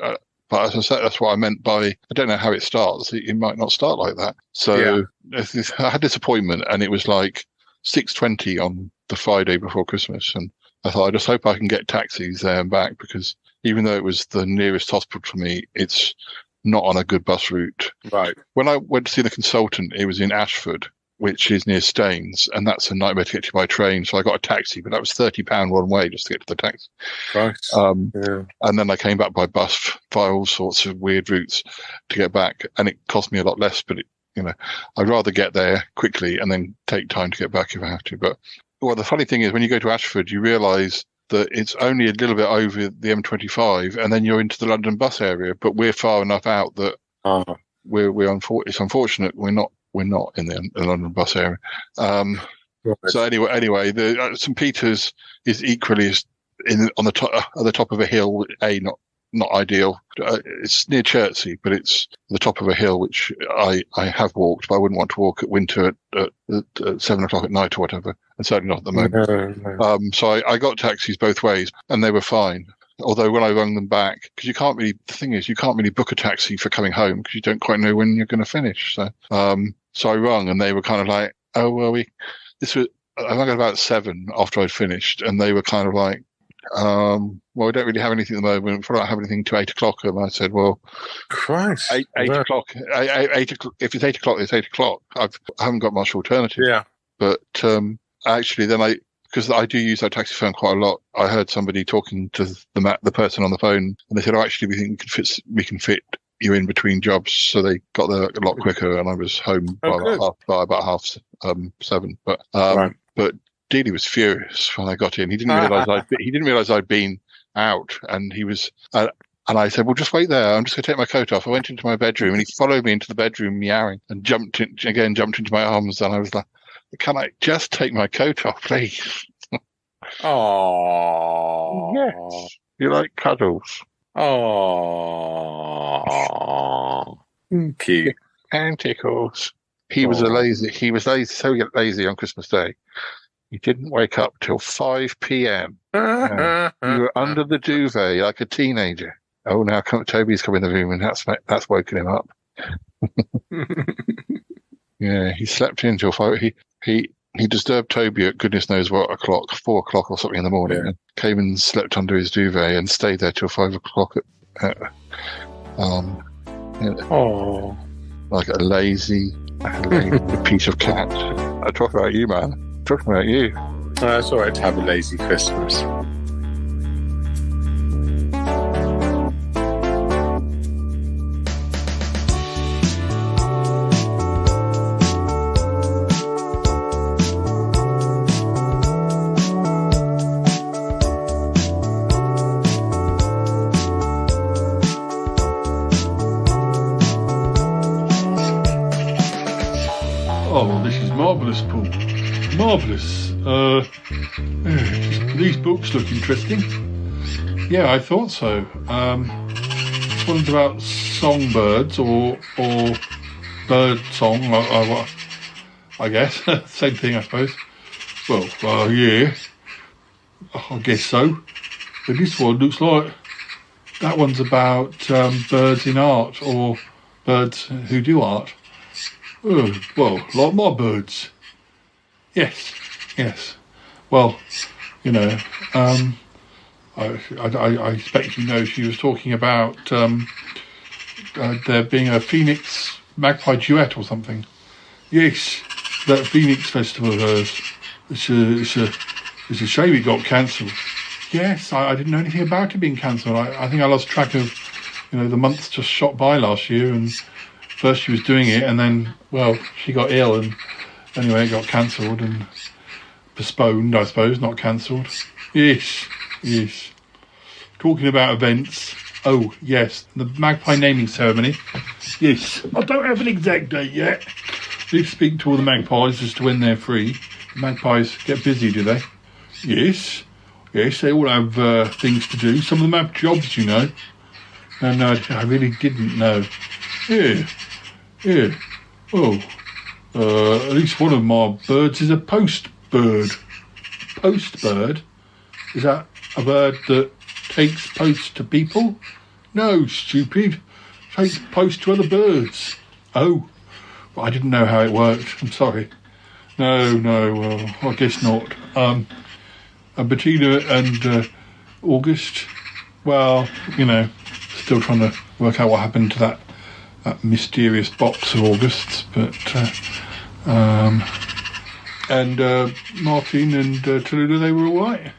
but as I said, that's what I meant by I don't know how it starts. It might not start like that. So I had this appointment, and it was like 6:20 on the Friday before Christmas, and I thought I just hope I can get taxis there and back, because even though it was the nearest hospital for me, it's not on a good bus route. Right. When I went to see the consultant, it was in Ashford, which is near Staines, and that's a nightmare to get to by train. So I got a taxi, but that was £30 one way just to get to the taxi. Right. And then I came back by bus via all sorts of weird routes to get back, and it cost me a lot less. But I'd rather get there quickly and then take time to get back if I have to. But the funny thing is, when you go to Ashford, you realise that it's only a little bit over the M25, and then you're into the London bus area. But we're far enough out that it's unfortunate we're not in the London bus area. Right. So anyway, the St Peter's is equally on the top of a hill. Not ideal. It's near Chertsey, but it's the top of a hill, which I have walked, but I wouldn't want to walk at winter at 7:00 at night or whatever, and certainly not at the moment. No. So I got taxis both ways, and they were fine. Although when I rung them back, because you can't really book a taxi for coming home because you don't quite know when you're going to finish. So I rung, and they were kind of like, "Oh well, I rung at about 7 after I'd finished, and they were kind of like, well, we don't really have anything at the moment. We don't have anything to 8 o'clock." And I said, "Well, Christ, 8 o'clock. 8 o'clock. If it's 8 o'clock, it's 8 o'clock. I haven't got much alternative." Yeah. But actually, then because I do use that taxi phone quite a lot, I heard somebody talking to the person on the phone, and they said, "Oh, actually, we think we can fit you in between jobs." So they got there a lot quicker, and I was home by about half 7. But but Dealey was furious when I got in. He didn't realise I'd been out, and he was. And I said, "Well, just wait there. I'm just going to take my coat off." I went into my bedroom, and he followed me into the bedroom, meowing, and jumped into my arms. And I was like, "Can I just take my coat off, please?" Oh, yes. You like cuddles? Oh, cute. And tickles. He was lazy. He was so lazy on Christmas Day. He didn't wake up till 5 p.m. You were under the duvet like a teenager. Oh, now Toby's come in the room, and that's woken him up. Yeah, he slept in till 5. He disturbed Toby at goodness knows what o'clock, 4 o'clock or something in the morning, and came and slept under his duvet and stayed there till 5 o'clock. Like a lazy piece of cat. I talk about you, man. Talking about you. It's all right to have a lazy Christmas. well, this is marvellous, Paul. Marvellous. These books look interesting. Yeah, I thought so. This one's about songbirds or bird song, I guess. Same thing, I suppose. Well, yeah. I guess so. But this one looks like that one's about birds in art or birds who do art. Oh, well, like my birds. Yes. Well, you know, I expect you know she was talking about there being a Phoenix Magpie duet or something. Yes, that Phoenix festival of hers. It's a shame it got cancelled. Yes, I didn't know anything about it being cancelled. I think I lost track of, you know, the months just shot by last year, and first she was doing it, and then, well, she got ill, and anyway, it got cancelled and postponed, I suppose, not cancelled. Yes. Talking about events, oh, yes, the Magpie naming ceremony. Yes, I don't have an exact date yet. I need to speak to all the magpies as to when they're free. Magpies get busy, do they? Yes, they all have things to do. Some of them have jobs, you know. And I really didn't know. Yeah. Oh, at least one of my birds is a post bird. Post bird? Is that a bird that takes post to people? No, stupid. Takes post to other birds. Oh, I didn't know how it worked. I'm sorry. No, well, I guess not. Bettina and August, well, you know, still trying to work out what happened to that mysterious box of August's, but and Martin and Tallulah, they were all right.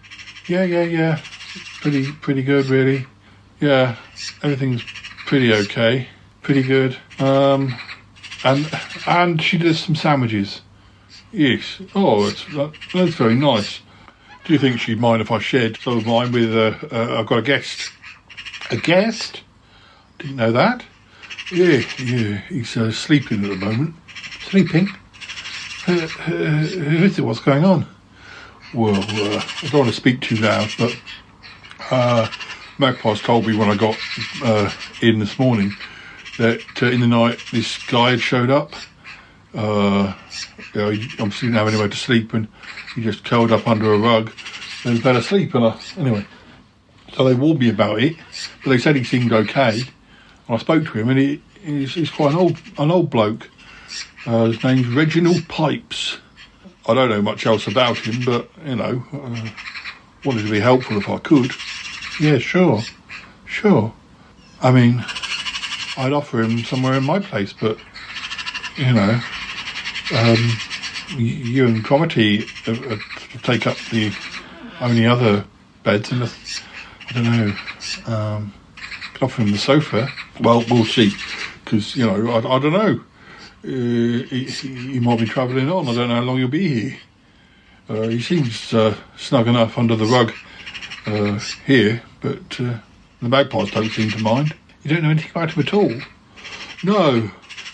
Yeah. Pretty good, really. Yeah, everything's pretty okay. Pretty good. And she does some sandwiches. Yes. Oh, that's very nice. Do you think she'd mind if I shared some of mine with I've got a guest. A guest? Didn't know that. Yeah. He's sleeping at the moment. Sleeping? Who is it? What's going on? Well, I don't want to speak too loud, but Magpie's told me when I got in this morning that in the night this guy had showed up. You know, he obviously didn't have anywhere to sleep, and he just curled up under a rug and fell asleep. And anyway, so they warned me about it, but they said he seemed okay. And I spoke to him, and he's quite an old bloke. His name's Reginald Pipes. I don't know much else about him, but you know, wanted to be helpful if I could. Yeah, sure. I mean, I'd offer him somewhere in my place, but you know, you and Cromitty take up the only other beds, and I don't know. Could offer him the sofa. Well, we'll see, because you know, I don't know. He might be travelling on. I don't know how long he'll be here. He seems snug enough under the rug here, but the magpies don't seem to mind. You don't know anything about him at all? No.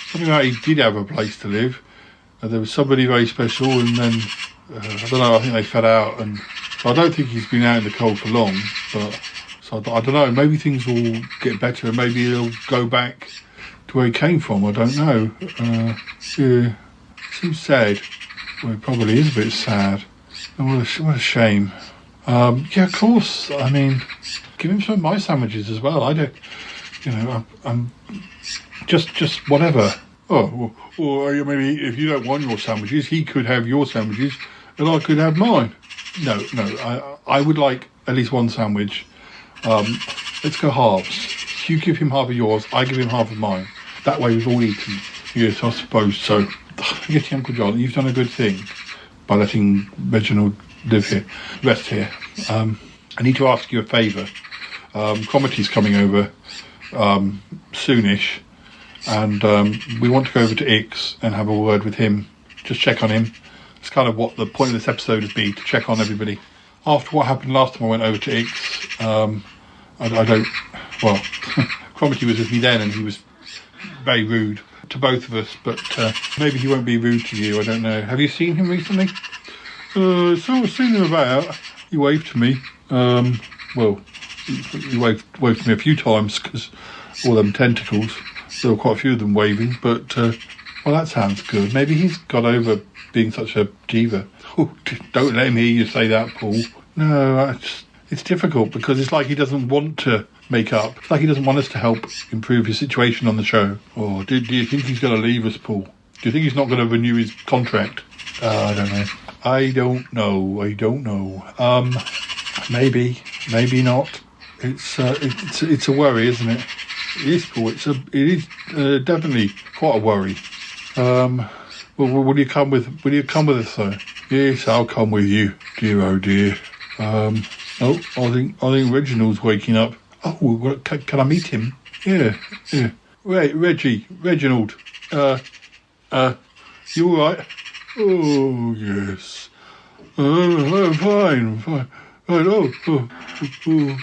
Something about he did have a place to live. There was somebody very special, and then, I don't know, I think they fell out, and so I don't think he's been out in the cold for long, but so I don't know, maybe things will get better, and maybe he'll go back to where he came from, I don't know. Yeah, seems sad. Well, it probably is a bit sad. What a shame. Yeah, of course, I mean, give him some of my sandwiches as well. I don't, you know, I'm just whatever. Oh, or maybe if you don't want your sandwiches, he could have your sandwiches and I could have mine. No, I would like at least one sandwich. Let's go halves. You give him half of yours, I give him half of mine. That way we've all eaten. Yes, I suppose so. I guess, Uncle John, you've done a good thing by letting Reginald rest here. I need to ask you a favour. Cromitty's coming over soonish, and we want to go over to Ix and have a word with him, just check on him. It's kind of what the point of this episode has been, to check on everybody. After what happened last time I went over to Ix, Cromitty was with me then, and he was very rude to both of us, but maybe he won't be rude to you. I don't know. Have you seen him recently? So I've seen him about. He waved to me. Well, he waved to me a few times because all them tentacles. There were quite a few of them waving, but well, that sounds good. Maybe he's got over being such a diva. Oh, don't let him hear you say that, Paul. No, it's difficult because it's like he doesn't want to make up. It's like he doesn't want us to help improve his situation on the show. Or do you think he's going to leave us, Paul? Do you think he's not going to renew his contract? I don't know. I don't know. Maybe not. It's a worry, isn't it? It is, Paul. It is definitely quite a worry. Well, will you come with us though? Yes, I'll come with you, dear. Oh dear. I think Reginald's waking up. Oh, well, can I meet him? Yeah. Reginald. You all right? Oh yes. Fine. Right.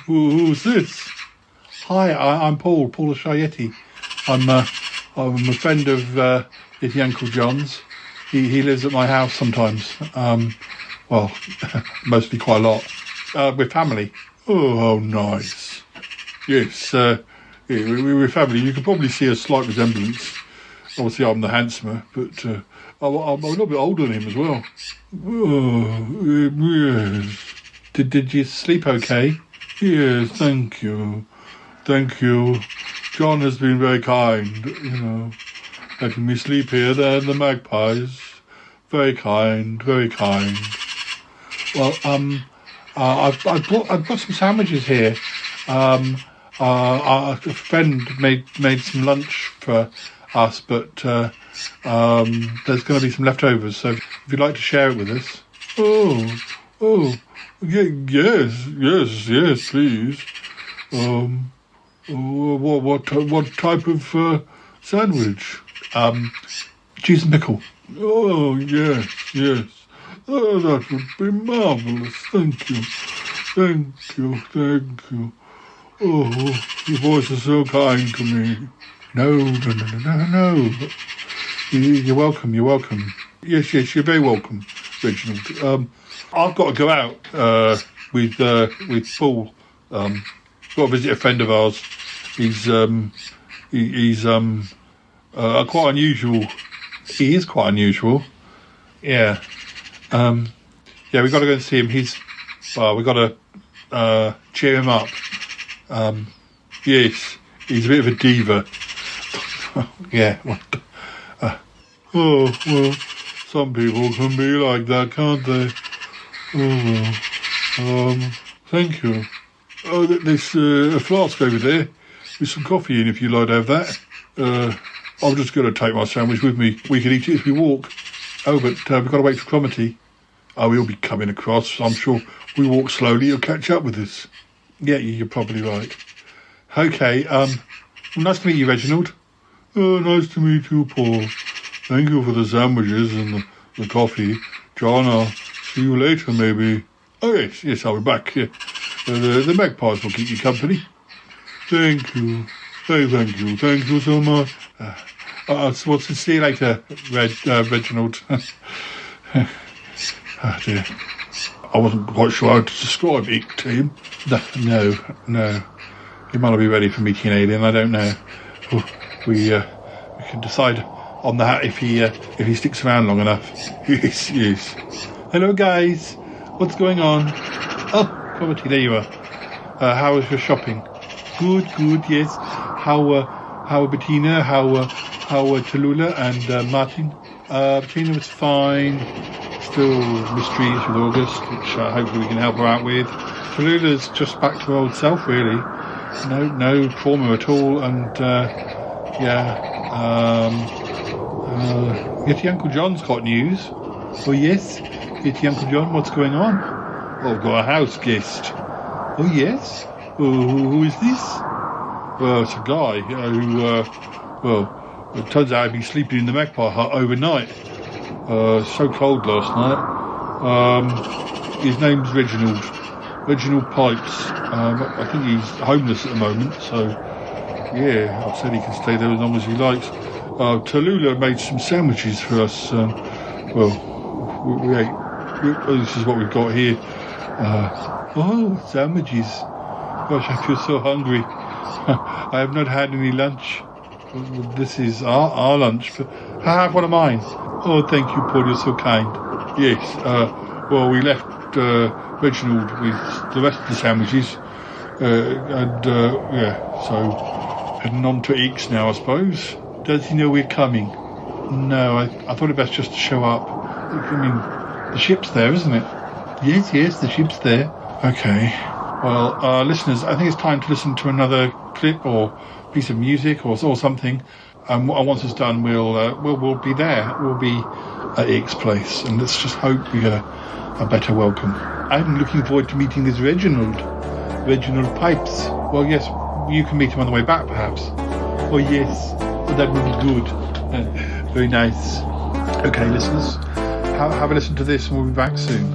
Who's this? Hi, I'm Paul Shayetti. I'm a friend of Yeti Uncle John's. He lives at my house sometimes. Well, mostly quite a lot. We're family. Oh, how nice. Yes, we're family. You can probably see a slight resemblance. Obviously, I'm the handsomer, but I'm a little bit older than him as well. Oh, yes. Did you sleep okay? Yes, thank you. John has been very kind, letting me sleep here. There in the Magpies. Very kind. Well, I've got some sandwiches here. A friend made some lunch for us, but there's going to be some leftovers. So if you'd like to share it with us. Oh, yes, please. What type of sandwich? Cheese and pickle. Oh, yes. Oh, that would be marvellous. Thank you. Oh, your voice is so kind to me. No. You're welcome. Yes, you're very welcome, Reginald. I've got to go out with Paul. Got to visit a friend of ours. He's quite unusual. He is quite unusual. Yeah. We've got to go and see him. We've got to cheer him up. Yes, he's a bit of a diva. Yeah. Well, some people can be like that, can't they? Oh, well. Thank you. Oh, there's a flask over there with some coffee in if you'd like to have that. I'm just going to take my sandwich with me. We can eat it as we walk. Oh, but we've got to wait for Cromitty. Oh, he'll be coming across. I'm sure we walk slowly. He'll catch up with us. Yeah, you're probably right. Okay, nice to meet you, Reginald. Oh, nice to meet you, Paul. Thank you for the sandwiches and the coffee. John, I'll see you later, maybe. Oh, yes, I'll be back. Yeah. The Magpies will keep you company. Thank you. Thank you so much. See you later, Reginald. Oh dear. I wasn't quite sure how to describe it to him. No. He might not be ready for meeting an alien, I don't know. We can decide on that if he sticks around long enough. Yes. Hello, guys. What's going on? Oh, Cromitty, there you are. How was your shopping? Good, yes. How are Bettina? How are Tallulah and Martin? Bettina was fine. Still mysteries with August, which hopefully we can help her out with. Tallulah's just back to her old self, really. No trauma at all, and Yeti Uncle John's got news. Oh yes, Yeti Uncle John, what's going on? Oh, I've got a house guest. Oh yes? Who is this? Well, it's a guy who, it turns out he'd been sleeping in the Magpie hut overnight. So cold last night. His name's Reginald Pipes. I think he's homeless at the moment, so yeah, I've said he can stay there as long as he likes. Tallulah made some sandwiches for us. We ate. This is what we've got here. Sandwiches. Gosh, I feel so hungry. I have not had any lunch. This is our lunch. But I have one of mine. Oh, thank you, Paul. You're so kind. Yes. We left Reginald with the rest of the sandwiches. So heading on to Eeks now, I suppose. Does he know we're coming? No, I thought it best just to show up. I mean, the ship's there, isn't it? Yes, the ship's there. Okay. Well, listeners, I think it's time to listen to another clip or piece of music or something. And once it's done, we'll be there. We'll be at Eeks Place, and let's just hope we get a better welcome. I'm looking forward to meeting this Reginald Pipes. Well, yes, you can meet him on the way back, perhaps. Oh, yes, that would be good. Very nice. Okay, listeners, have a listen to this, and we'll be back soon.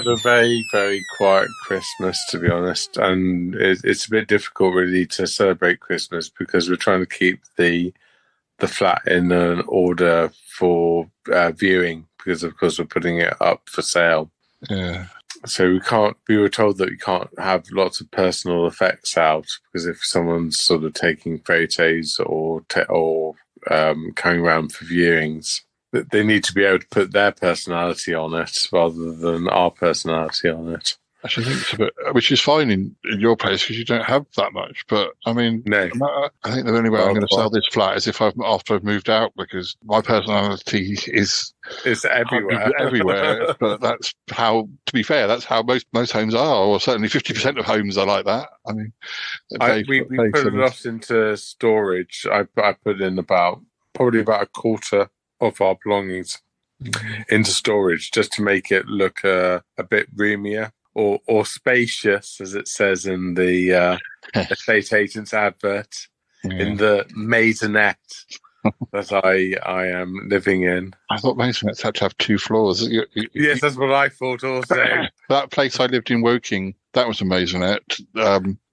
A very, very quiet Christmas, to be honest, and it's a bit difficult really to celebrate Christmas because we're trying to keep the flat in an order for viewing, because of course we're putting it up for sale. Yeah. So we were told that we can't have lots of personal effects out, because if someone's sort of taking photos or coming around for viewings, they need to be able to put their personality on it rather than our personality on it. Actually, I think it's a bit, which is fine in your place because you don't have that much. But I mean, no. I think the only way I'm going to sell this flat is after I've moved out, because my personality is everywhere. Everywhere. But that's how, to be fair, that's how most homes are, or certainly 50% of homes are like that. I mean, we put a lot into storage. I put in probably about a quarter of our belongings into storage, just to make it look a bit roomier or spacious, as it says in the estate agent's advert, in the maisonette that I am living in. I thought maisonettes had to have 2 floors. Yes, that's what I thought also. That place I lived in, Woking, that was a maisonette.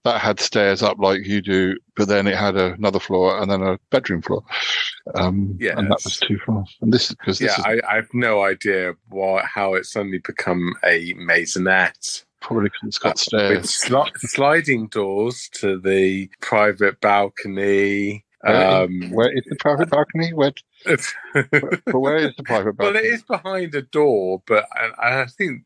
That had stairs up like you do, but then it had another floor and then a bedroom floor. Yes. And that was 2 floors. And I have no idea how it's suddenly become a maisonette. Probably because it's got stairs. With sliding doors to the private balcony. Where is the private balcony? Where is the private balcony? Well, it is behind a door, but I think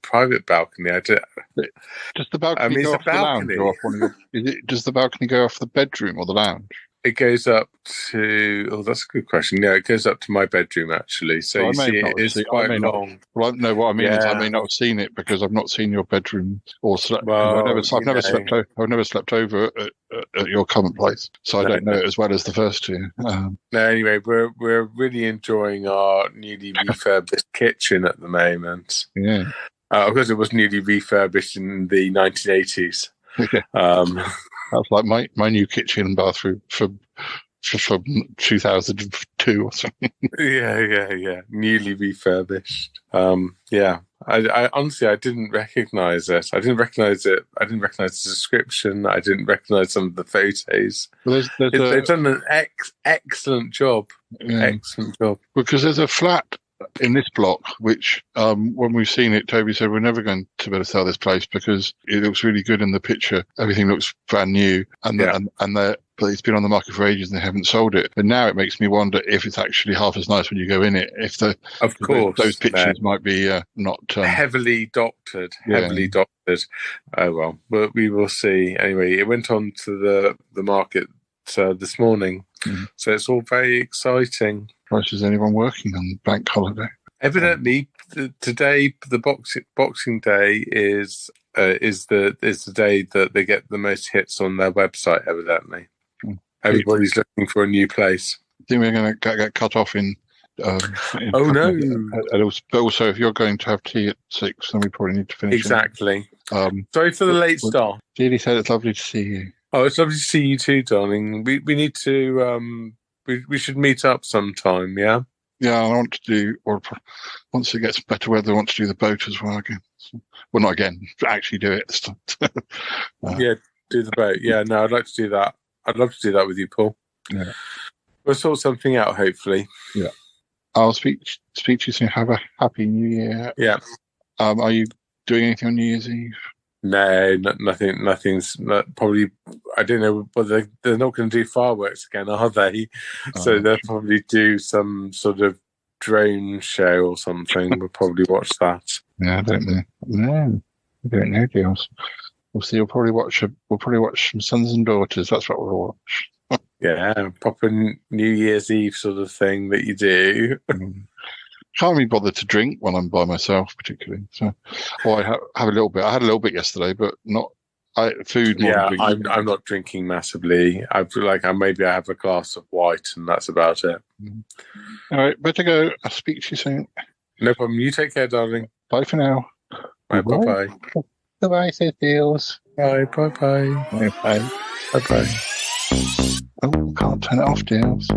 private balcony. Does the balcony go off the lounge or off one of your? Does the balcony go off the bedroom or the lounge? It goes up to. Oh, that's a good question. Yeah, it goes up to my bedroom actually. So you see, it is quite long. Well, no, what I mean is I may not have seen it because I've not seen your bedroom or slept. I've never slept over at your current place, so I don't know it as well as the first 2. No, anyway, we're really enjoying our newly refurbished kitchen at the moment. Yeah, because it was newly refurbished in the 1980s. That's like my new kitchen and bathroom from 2002 or something. Yeah. Newly refurbished. I honestly, I didn't recognize it. I didn't recognize it. I didn't recognize the description. I didn't recognize some of the photos. Well, they've done an excellent job. Yeah. Excellent job. Because there's a flat in this block, which when we've seen it, Toby said we're never going to be able to sell this place because it looks really good in the picture. Everything looks brand new, but it's been on the market for ages and they haven't sold it. But now it makes me wonder if it's actually half as nice when you go in it. If those pictures might be not heavily doctored. Oh well, but we will see. Anyway, it went on to the market this morning, so it's all very exciting. Is anyone working on bank holiday? Evidently, today the Boxing Day is the day that they get the most hits on their website. Evidently, everybody's looking for a new place. I think we're going to get cut off in. Oh no! But also, if you're going to have tea at 6, then we probably need to finish. Exactly. Sorry for the late start. Dealey said it's lovely to see you. Oh, it's lovely to see you too, darling. We need to we should meet up sometime. Yeah. Yeah, I want to do, or once it gets better weather, I want to do the boat as well again. Well, not again, actually do it this time. Yeah, do the boat. Yeah, no, I'd like to do that. I'd love to do that with you, Paul. Yeah. We'll sort something out, hopefully. Yeah. I'll speak to you soon. Have a happy New Year. Yeah. Are you doing anything on New Year's Eve? No, nothing. Nothing's probably. I don't know whether they're not going to do fireworks again, are they? So they'll probably do some sort of drone show or something. We'll probably watch that. Yeah, I don't know. No, I don't know, deals. We'll see. We'll probably watch some Sons and Daughters. That's what we'll watch. Yeah, proper New Year's Eve sort of thing that you do. Can't be bothered to drink when I'm by myself, particularly. So, I have a little bit. I had a little bit yesterday, but not food. Yeah, I'm not drinking massively. I feel like maybe I have a glass of white, and that's about it. All right, better go. I'll speak to you soon. No problem. You take care, darling. Bye for now. Bye bye. Goodbye, says Deals. Bye bye. Bye bye. Bye bye. Oh, can't turn it off, Deals.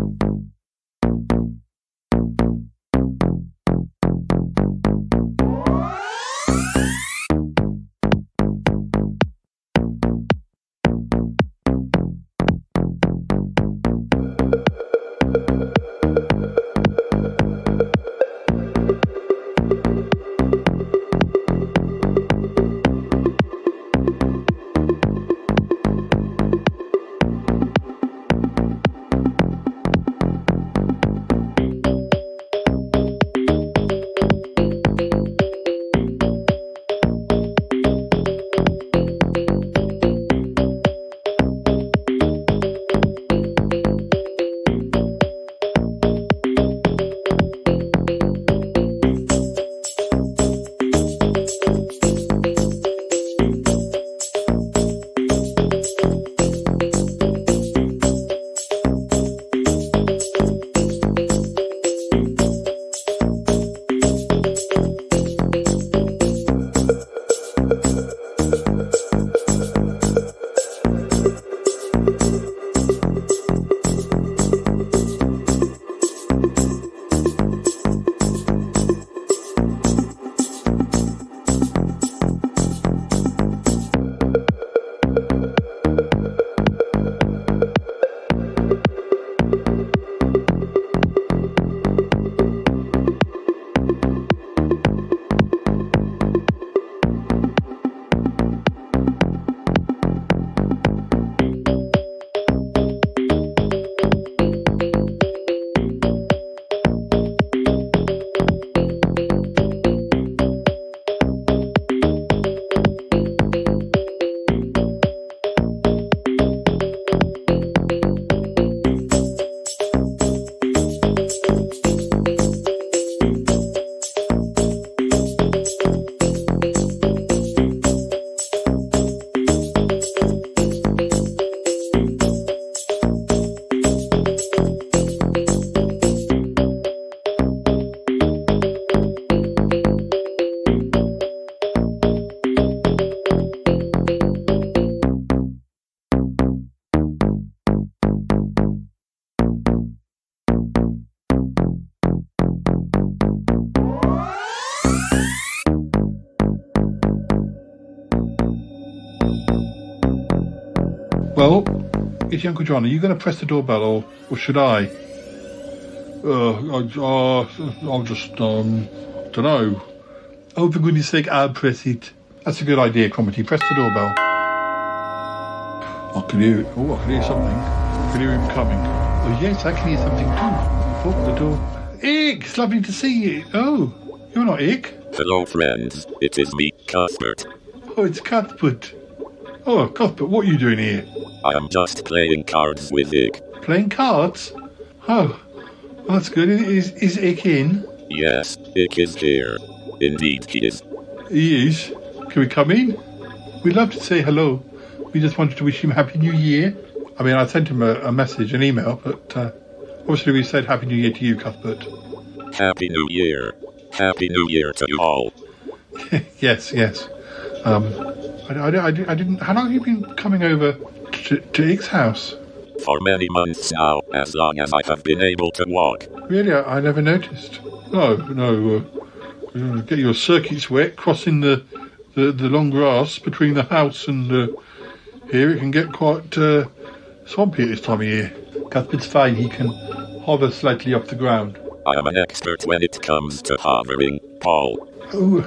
Well, it's Uncle John. Are you going to press the doorbell, or should I? I'll just, don't know. Oh, for goodness sake, I'll press it. That's a good idea, Cromitty. Press the doorbell. I can hear it. Oh, I can hear something. I can hear him coming. Oh, yes, I can hear something too. Oh, the door. Ick, it's lovely to see you. Oh, you're not Ick. Hello, friends. It is me, Cuthbert. Oh, it's Cuthbert. Oh, Cuthbert, what are you doing here? I am just playing cards with Ick. Playing cards? Oh, that's good. Is Ick in? Yes, Ick is here. Indeed he is. He is? Can we come in? We'd love to say hello. We just wanted to wish him Happy New Year. I mean, I sent him a message, an email, but obviously we said Happy New Year to you, Cuthbert. Happy New Year. Happy New Year to you all. Yes. I didn't... How long have you been coming over to Ick's house? For many months now, as long as I have been able to walk. Really? I never noticed. No. Get your circuits wet, crossing the long grass between the house and here. It can get quite swampy at this time of year. Cuthbert's fine. He can hover slightly off the ground. I am an expert when it comes to hovering, Paul. Oh,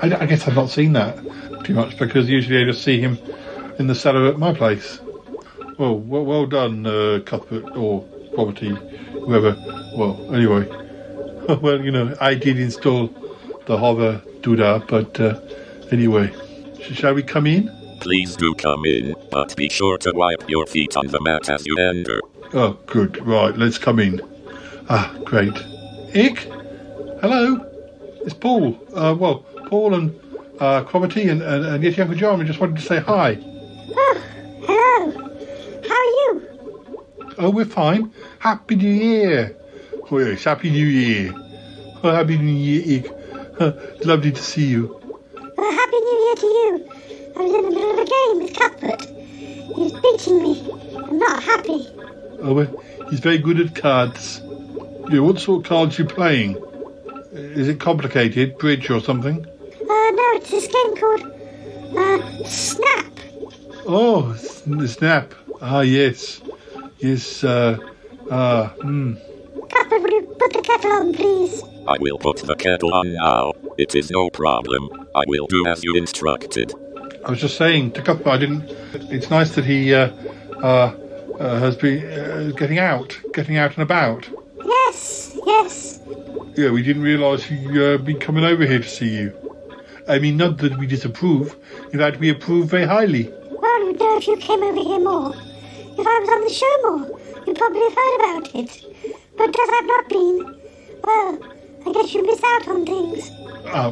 I guess I've not seen that too much, because usually I just see him in the cellar at my place. Well done, Cuthbert, or Poverty, whoever. Well, anyway. Well, I did install the hover doodah, but anyway. Shall we come in? Please do come in, but be sure to wipe your feet on the mat as you enter. Oh, good. Right, let's come in. Ah, great. Ick? Hello? It's Paul. Paul and Poverty and Yeti Uncle John. We just wanted to say hi. Oh, hello. How are you? Oh, we're fine. Happy New Year. Oh, yes, Happy New Year. Oh, Happy New Year, Ick. Lovely to see you. Well, Happy New Year to you. I was in the middle of a game with Cuthbert. He was beating me. I'm not happy. Oh, well, he's very good at cards. Yeah, what sort of cards are you playing? Is it complicated? Bridge or something? No, it's this game called Snap. Oh, Snap. Ah, yes. Yes, Cuthbert, will you put the kettle on, please? I will put the kettle on now. It is no problem. I will do as you instructed. I was just saying to Cuthbert, it's nice that he has been getting out and about. Yes. Yeah, we didn't realise he'd been coming over here to see you. I mean, not that we disapprove. In fact, we approve very highly. Well, you'd know if you came over here more. If I was on the show more, you'd probably have heard about it. But as I've not been, well, I guess you miss out on things.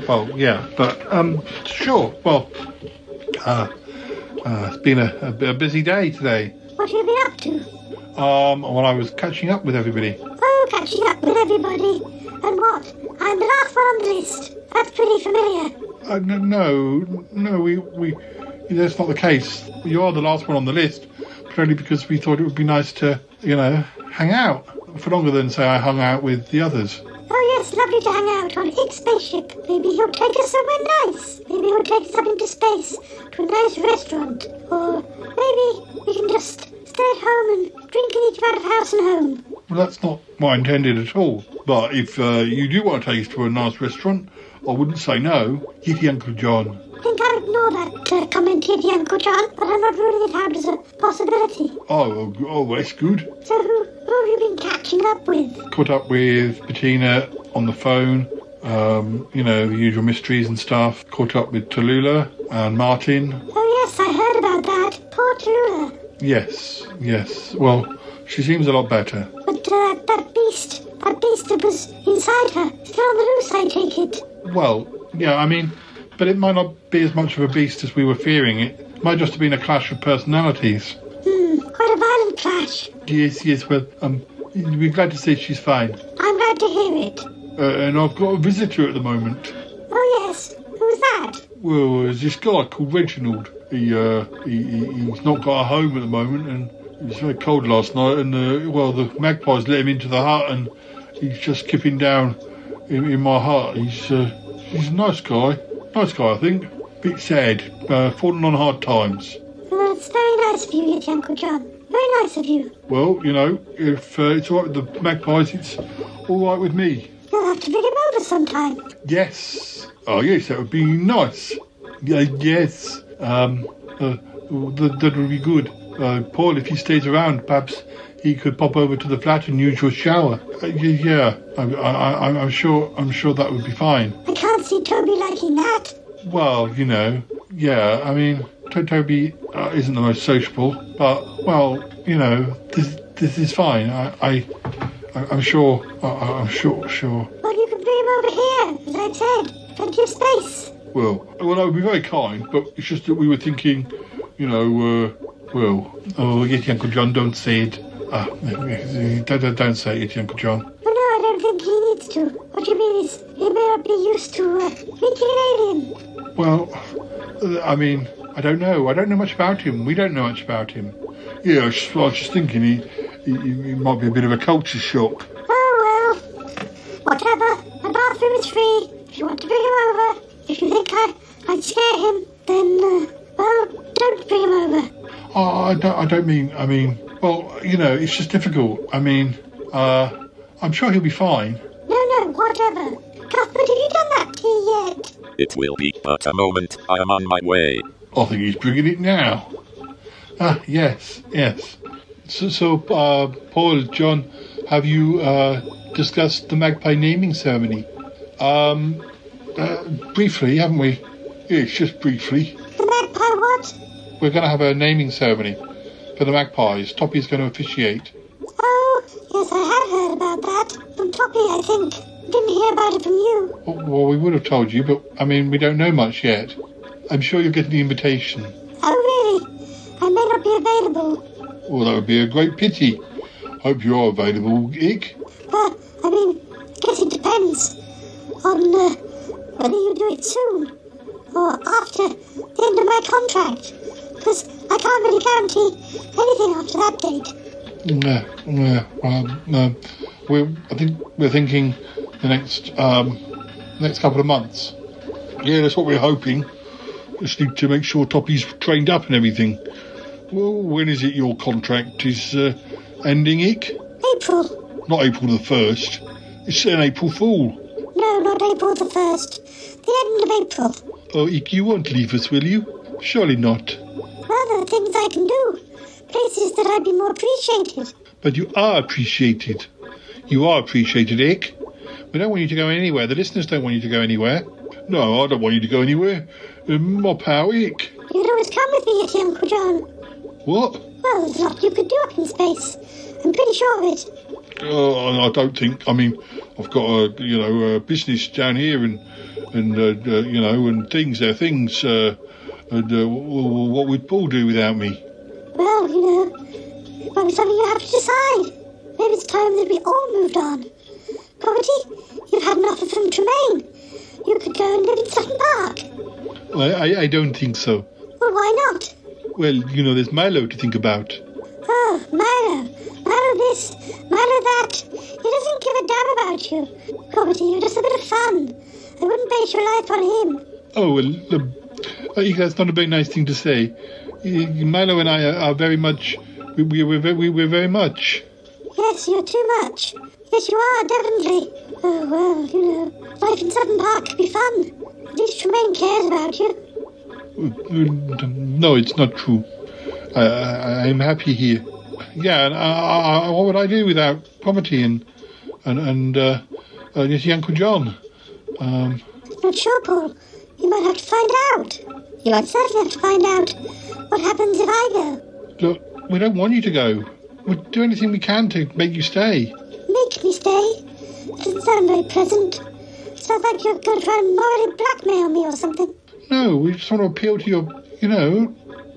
Well, yeah, but, sure. Well, it's been a busy day today. What have you been up to? Well, I was catching up with everybody. Oh, catching up with everybody. And what? I'm the last one on the list. That's pretty familiar. No, we that's not the case. You are the last one on the list, but only because we thought it would be nice to, hang out for longer than, say, I hung out with the others. Oh, yes, lovely to hang out on Ick's spaceship. Maybe he'll take us somewhere nice. Maybe he'll take us up into space to a nice restaurant. Or maybe we can just stay at home and drink in each other's house and home. Well, that's not what I intended at all. But if you do want to take us to a nice restaurant, I wouldn't say no. Yeti Uncle John. I think I'll ignore that comment, Yeti Uncle John, but I'm not ruling it out as a possibility. Oh, that's good. So who have you been catching up with? Caught up with Bettina on the phone, the usual mysteries and stuff. Caught up with Tallulah and Martin. Oh, yes, I heard about that. Poor Tallulah. Yes. Well, she seems a lot better. But that beast that was inside her, still on the loose, I take it. Well, yeah, I mean, but it might not be as much of a beast as we were fearing. It might just have been a clash of personalities. Quite a violent clash. Yes, well, we're glad to see she's fine. I'm glad to hear it. And I've got a visitor at the moment. Oh, yes. Who's that? Well, there's this guy called Reginald. He's not got a home at the moment, and it was very cold last night, and the magpies let him into the hut, and he's just skipping down in my hut. He's a nice guy, I think. Bit sad, falling on hard times. Well, it's very nice of you, Yeti Uncle John. Very nice of you. Well, if it's all right with the magpies, it's all right with me. You'll have to bring him over sometime. Yes. Oh, yes, that would be nice. Yes. That would be good. Paul, if he stays around, perhaps he could pop over to the flat and use your shower. Yeah, I'm sure that would be fine. I can't see Toby liking that. Well, yeah, I mean, Toby isn't the most sociable, but, well, this is fine. I'm sure. Well, you can bring him over here, as I said. Plenty of space. Well, that would be very kind, but it's just that we were thinking, Yeti Uncle John, don't say it. Don't say it, Uncle John. Well, no, I don't think he needs to. What you mean is, he may not be used to meeting an alien. Well, I don't know. I don't know much about him. We don't know much about him. Yeah, I was just thinking he might be a bit of a culture shock. Oh, well, whatever. My bathroom is free. If you want to bring him over, if you think I'd scare him, then, don't bring him over. I don't mean, well, it's just difficult. I'm sure he'll be fine. No, whatever. Cuthbert, have you done that tea yet? It will be but a moment. I am on my way. I think he's bringing it now. Yes. So, Paul, John, have you discussed the magpie naming ceremony? Briefly, haven't we? Yes, just briefly. The magpie what? We're going to have a naming ceremony for the magpies. Toppy's going to officiate. Oh, yes, I have heard about that. From Toppy, I think. Didn't hear about it from you. Well, we would have told you, but, we don't know much yet. I'm sure you'll get the invitation. Oh, really? I may not be available. Well, that would be a great pity. Hope you're available, Ick. Well, I guess it depends on whether you do it soon or after the end of my contract. Because I can't really guarantee anything after that date. I think we're thinking the next couple of months. Yeah, that's what we're hoping. Just need to make sure Toppy's trained up and everything. Well, when is it your contract is ending, Ick? April. Not April the 1st. It's an April Fool. No, not April the 1st. The end of April. Oh, Ick, you won't leave us, will you? Surely not. Well, there are things I can do. Places that I'd be more appreciated. But you are appreciated. You are appreciated, Ick. We don't want you to go anywhere. The listeners don't want you to go anywhere. No, I don't want you to go anywhere. My pal, Ick. You could always come with me, Uncle John. What? Well, there's a lot you could do up in space. I'm pretty sure of it. I don't think. I've got a business down here, and things. There are things. What would Paul do without me? Well, it might be something you have to decide. Maybe it's time that we all moved on. Poverty, you've had an offer from Tremaine. You could go and live in Sutton Park. I don't think so. Well, why not? Well, there's Milo to think about. Oh, Milo. Milo this, Milo that. He doesn't give a damn about you. Poverty, you're just a bit of fun. I wouldn't base your life on him. Oh, well, that's not a very nice thing to say. Milo and I are very much... We're very much... Yes, you're too much. Yes, you are, definitely. Oh, well, life in Sutton Park could be fun. At least Tremaine cares about you. No, it's not true. I'm happy here. Yeah, and what would I do without Poverty and Uncle John? Not sure, Paul. You might have to find out. You might certainly have to find out what happens if I go. Look, we don't want you to go. We'll do anything we can to make you stay. Make me stay? Doesn't sound very pleasant. Sounds like you're going to try and morally blackmail me or something. No, we just want to appeal to your,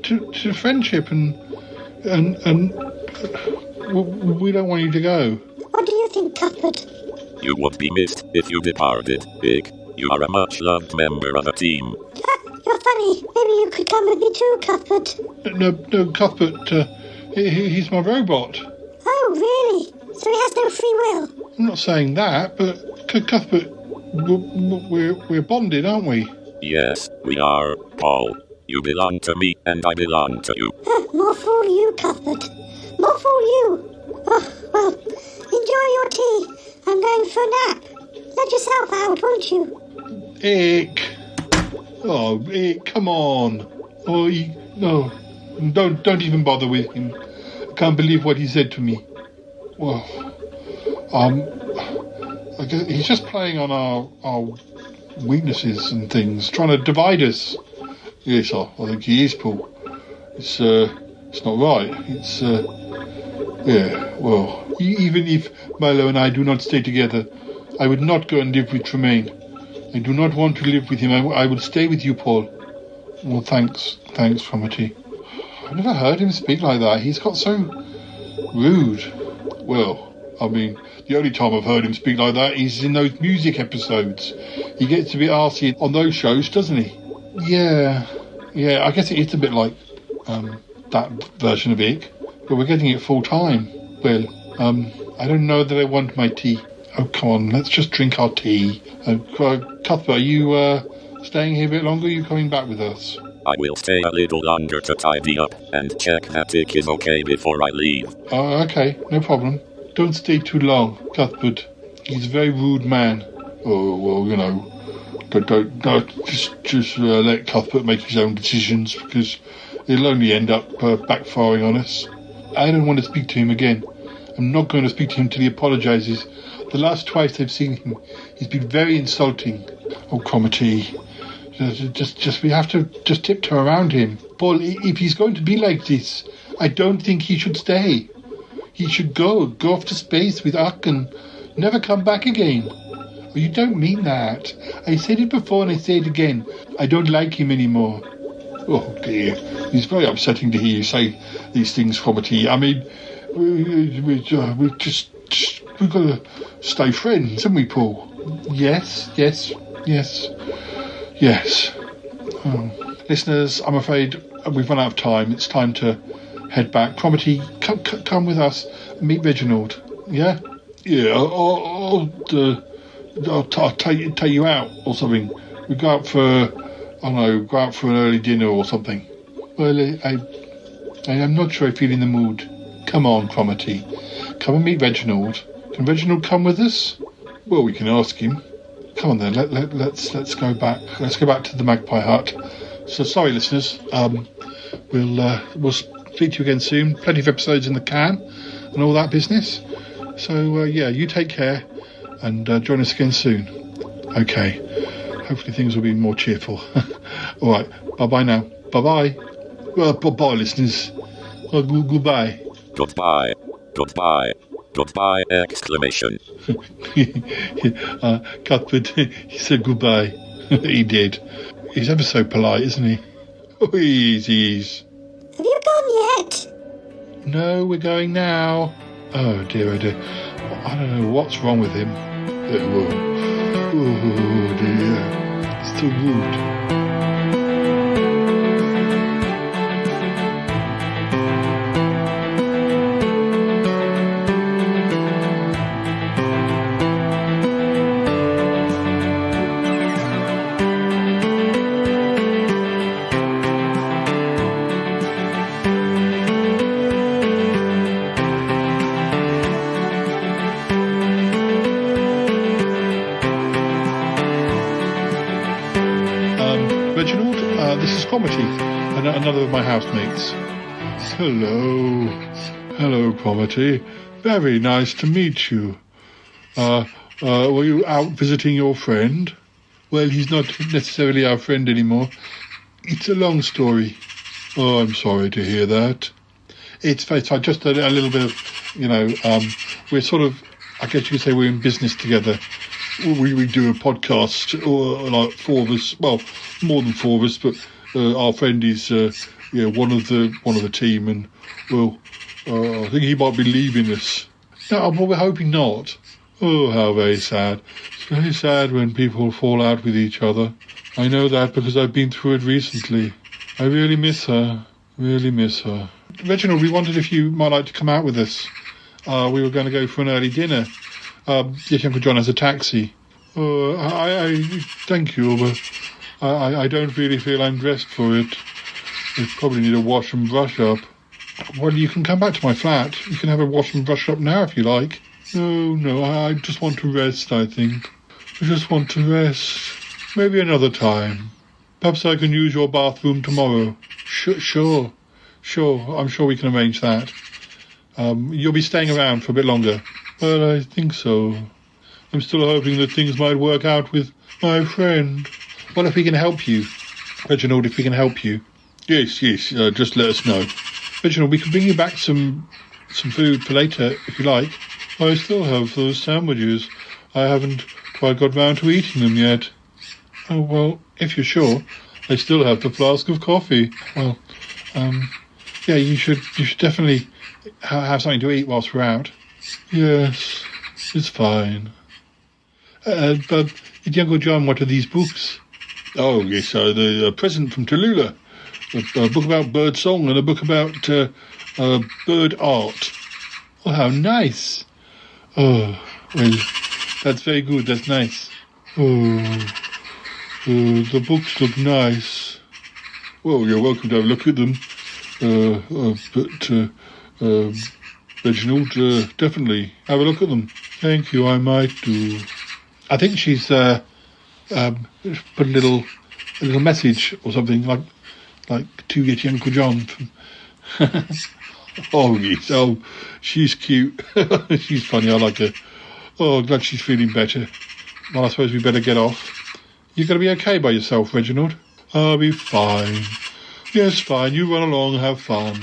to friendship and we don't want you to go. What do you think, Cuthbert? You would be missed if you departed, Big. You are a much-loved member of the team. You're funny. Maybe you could come with me too, Cuthbert. No, Cuthbert, he's my robot. Oh, really? So he has no free will? I'm not saying that, but Cuthbert, we're bonded, aren't we? Yes, we are, Paul. You belong to me, and I belong to you. More fool you, Cuthbert. More fool you. Oh, well, enjoy your tea. I'm going for a nap. Let yourself out, won't you? Ick. Oh, Ick, come on. Oh, no. Don't even bother with him. I can't believe what he said to me. Well, I guess he's just playing on our weaknesses and things, trying to divide us. Yes, I think he is, Paul. It's not right. It's, yeah, well, even if Milo and I do not stay together, I would not go and live with Tremaine. I do not want to live with him. I will stay with you, Paul. Well, thanks, Cromitty. I've never heard him speak like that. He's got so rude. Well, I mean, the only time I've heard him speak like that is in those music episodes. He gets a bit arsey on those shows, doesn't he? Yeah, I guess it is a bit like that version of Ig, but we're getting it full time. Well, I don't know that I want my tea. Oh, come on, let's just drink our tea. Cuthbert, are you staying here a bit longer? Or are you coming back with us? I will stay a little longer to tidy up and check that Ig is okay before I leave. Oh, okay, no problem. Don't stay too long, Cuthbert. He's a very rude man. Oh, well, you know, don't just let Cuthbert make his own decisions, because it'll only end up backfiring on us. I don't want to speak to him again. I'm not going to speak to him till he apologises. The last twice I've seen him, he's been very insulting. Oh, Cromitty. Just we have to just tiptoe around him. Paul, if he's going to be like this, I don't think he should stay. He should go off to space with Uck and never come back again. Oh, you don't mean that. I said it before and I say it again. I don't like him anymore. Oh dear, it's very upsetting to hear you say these things, Cromitty. I mean, we've got to stay friends, haven't we, Paul? Yes. Oh. Listeners, I'm afraid we've run out of time. It's time to head back. Cromitty, come with us and meet Reginald. Yeah? Yeah, I'll take you out or something. We go out for, go out for an early dinner or something. Well, I'm not sure I feel in the mood. Come on, Cromitty. Come and meet Reginald. Can Reginald come with us? Well, we can ask him. Come on then, let's go back. Let's go back to the Magpie Hut. So sorry, listeners. We'll speak to you again soon. Plenty of episodes in the can and all that business. So you take care and join us again soon. Okay. Hopefully things will be more cheerful. All right. Bye now. Bye. Well, bye, listeners. Goodbye. Goodbye! Exclamation. Cuthbert, he said goodbye. He did. He's ever so polite, isn't he? Oh, he is. Have you gone yet? No, we're going now. Oh dear. I don't know what's wrong with him. Oh dear. It's so rude. Another of my housemates. Hello, Cromitty. Very nice to meet you. Were you out visiting your friend? Well, he's not necessarily our friend anymore. It's a long story. Oh, I'm sorry to hear that. It's just a little bit of, we're sort of, I guess you could say we're in business together. We do a podcast, or like four of us, well, more than four of us, but our friend is one of the team, and I think he might be leaving us. No, but we're hoping not. Oh, how very sad. It's very sad when people fall out with each other. I know that because I've been through it recently. I really miss her. Reginald, we wondered if you might like to come out with us. We were going to go for an early dinner. If Uncle John has a taxi. I thank you, but I don't really feel I'm dressed for it. I probably need a wash and brush up. Well, you can come back to my flat. You can have a wash and brush up now if you like. No, I just want to rest, I think. I just want to rest. Maybe another time. Perhaps I can use your bathroom tomorrow. Sure. I'm sure we can arrange that. You'll be staying around for a bit longer. Well, I think so. I'm still hoping that things might work out with my friend. Well, if we can help you, Reginald, if we can help you. Yes, just let us know. Reginald, we can bring you back some food for later, if you like. I still have those sandwiches. I haven't quite got round to eating them yet. Oh, well, if you're sure, I still have the flask of coffee. Well, yeah, you should definitely have something to eat whilst we're out. Yes, it's fine. But did Uncle John want these books? Oh, yes, the present from Tallulah. A book about bird song and a book about bird art. Oh, how nice. Oh, well, that's very good. That's nice. Oh, the books look nice. Well, you're welcome to have a look at them. But Reginald, definitely have a look at them. Thank you, I might do. I think she's put a little message or something like to get your Uncle John. Oh, yes. Oh, she's cute. She's funny. I like her. Oh, glad she's feeling better. Well, I suppose we better get off. You're going to be okay by yourself, Reginald? I'll be fine. Yes, fine. You run along, have fun.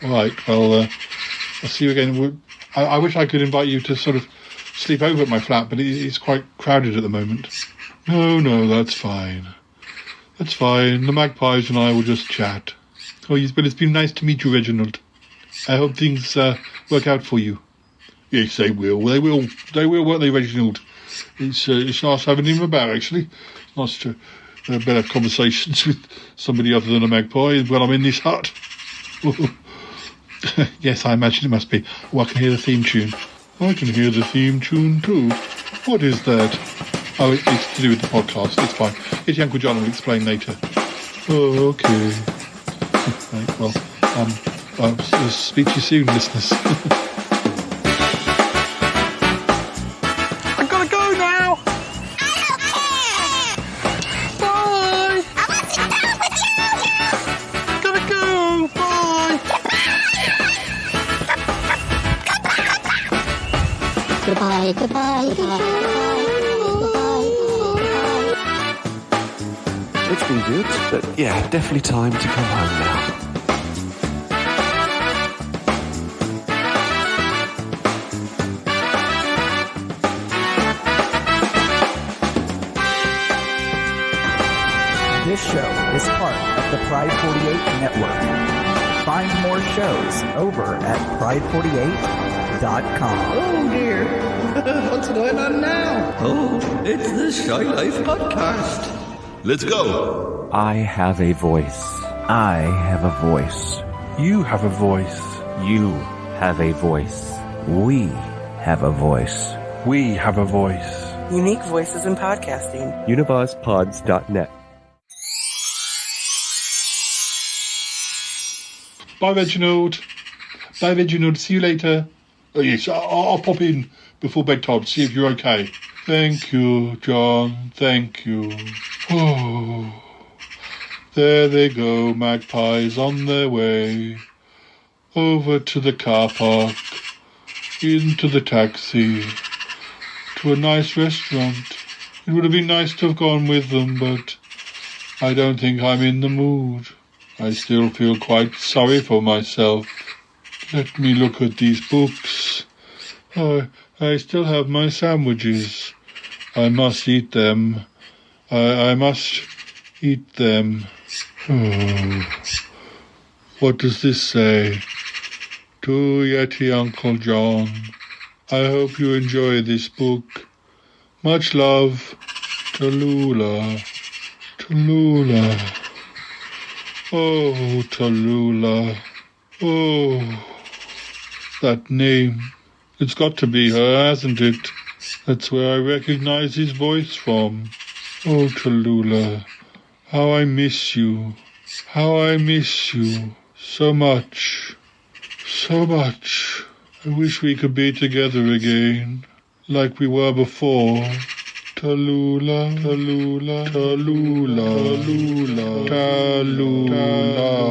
All right, well, I'll see you again. I wish I could invite you to sort of sleep over at my flat, but it's quite crowded at the moment. No, that's fine. That's fine. The magpies and I will just chat. Oh, yes, but it's been nice to meet you, Reginald. I hope things work out for you. Yes, they will. They will, won't they, Reginald? It's nice having him about, actually. It's nice to better have conversations with somebody other than a magpie when I'm in this hut. Yes, I imagine it must be. Oh, I can hear the theme tune. I can hear the theme tune too. What is that? Oh, it's to do with the podcast. It's fine. It's Uncle John. Will explain later. Oh, okay. Right, well, I'll speak to you soon, listeners. I've got to go now. Bye. I want to go with you. Gotta go. Bye. Goodbye, goodbye, goodbye. It's been good, but yeah, definitely time to come home now. This show is part of the Pride 48 network. Find more shows over at pride48.com. Oh dear, what's going on now? Oh, it's the Shy Life Podcast. Let's go. I have a voice. I have a voice. You have a voice. You have a voice. We have a voice. We have a voice. Unique voices in podcasting. UnivazPods.net. Bye, Reginald. Bye, Reginald. See you later. Oh, yes, I'll pop in before bedtime to see if you're okay. Thank you, John. Thank you. Oh, there they go, magpies on their way. Over to the car park, into the taxi, to a nice restaurant. It would have been nice to have gone with them, but I don't think I'm in the mood. I still feel quite sorry for myself. Let me look at these books. Oh, I still have my sandwiches. I must eat them. I must eat them. Oh. What does this say? To Yeti Uncle John. I hope you enjoy this book. Much love, Tallulah. Tallulah. Oh, Tallulah. Oh, that name. It's got to be her, hasn't it? That's where I recognize his voice from. Oh, Tallulah, how I miss you. How I miss you. So much. So much. I wish we could be together again, like we were before. Tallulah, Tallulah, Tallulah, Tallulah, Tallulah.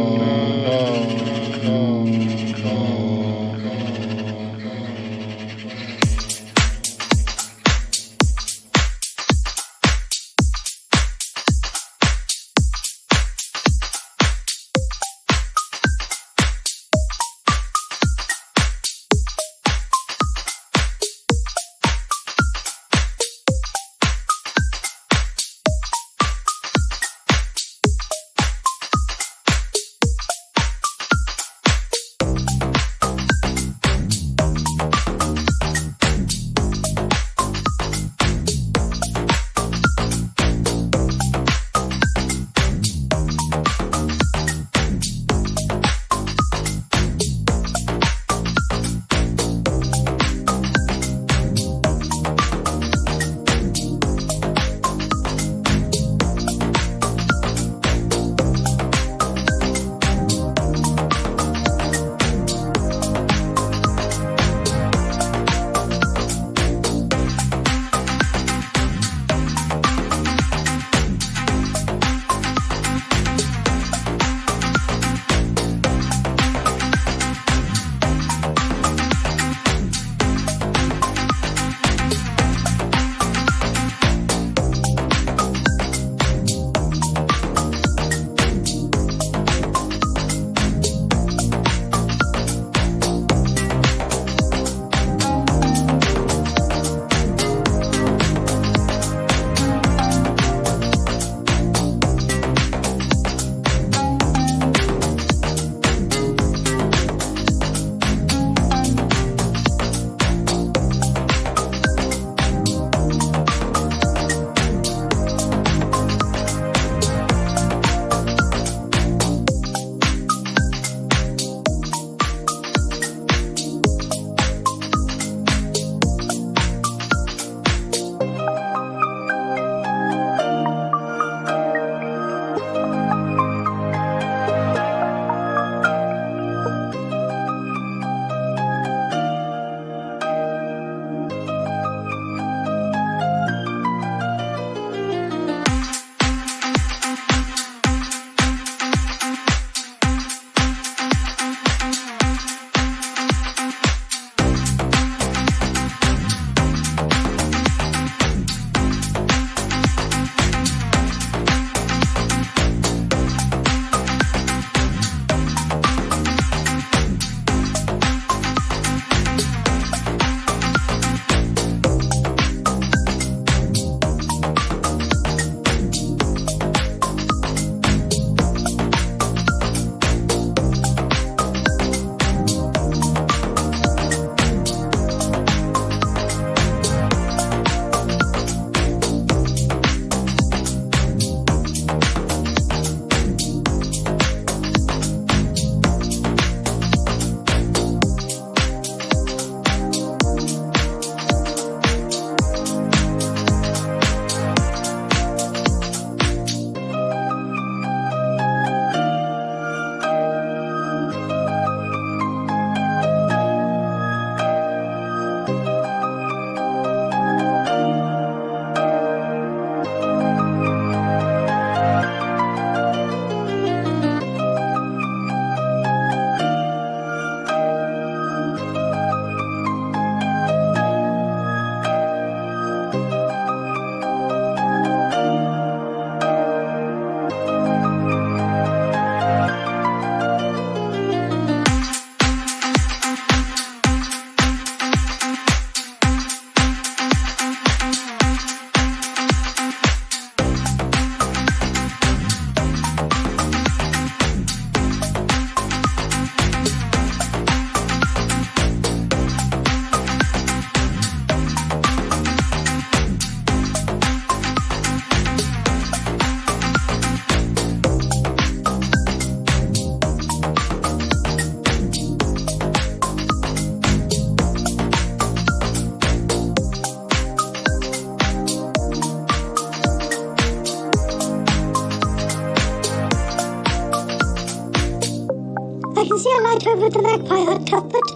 can see a light over the Magpie Hut, Cuthbert.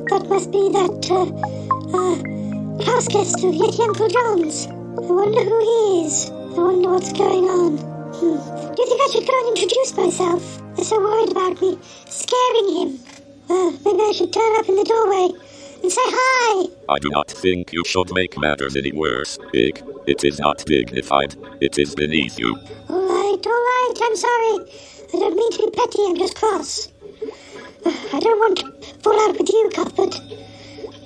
That must be that, house guest of Yeti Uncle John's. I wonder who he is. I wonder what's going on. Do you think I should go and introduce myself? They're so worried about me scaring him. Well, maybe I should turn up in the doorway and say hi. I do not think you should make matters any worse, Big. It is not dignified. It is beneath you. All right, I'm sorry. I don't mean to be petty, I'm just cross. I don't want to fall out with you, Cuthbert.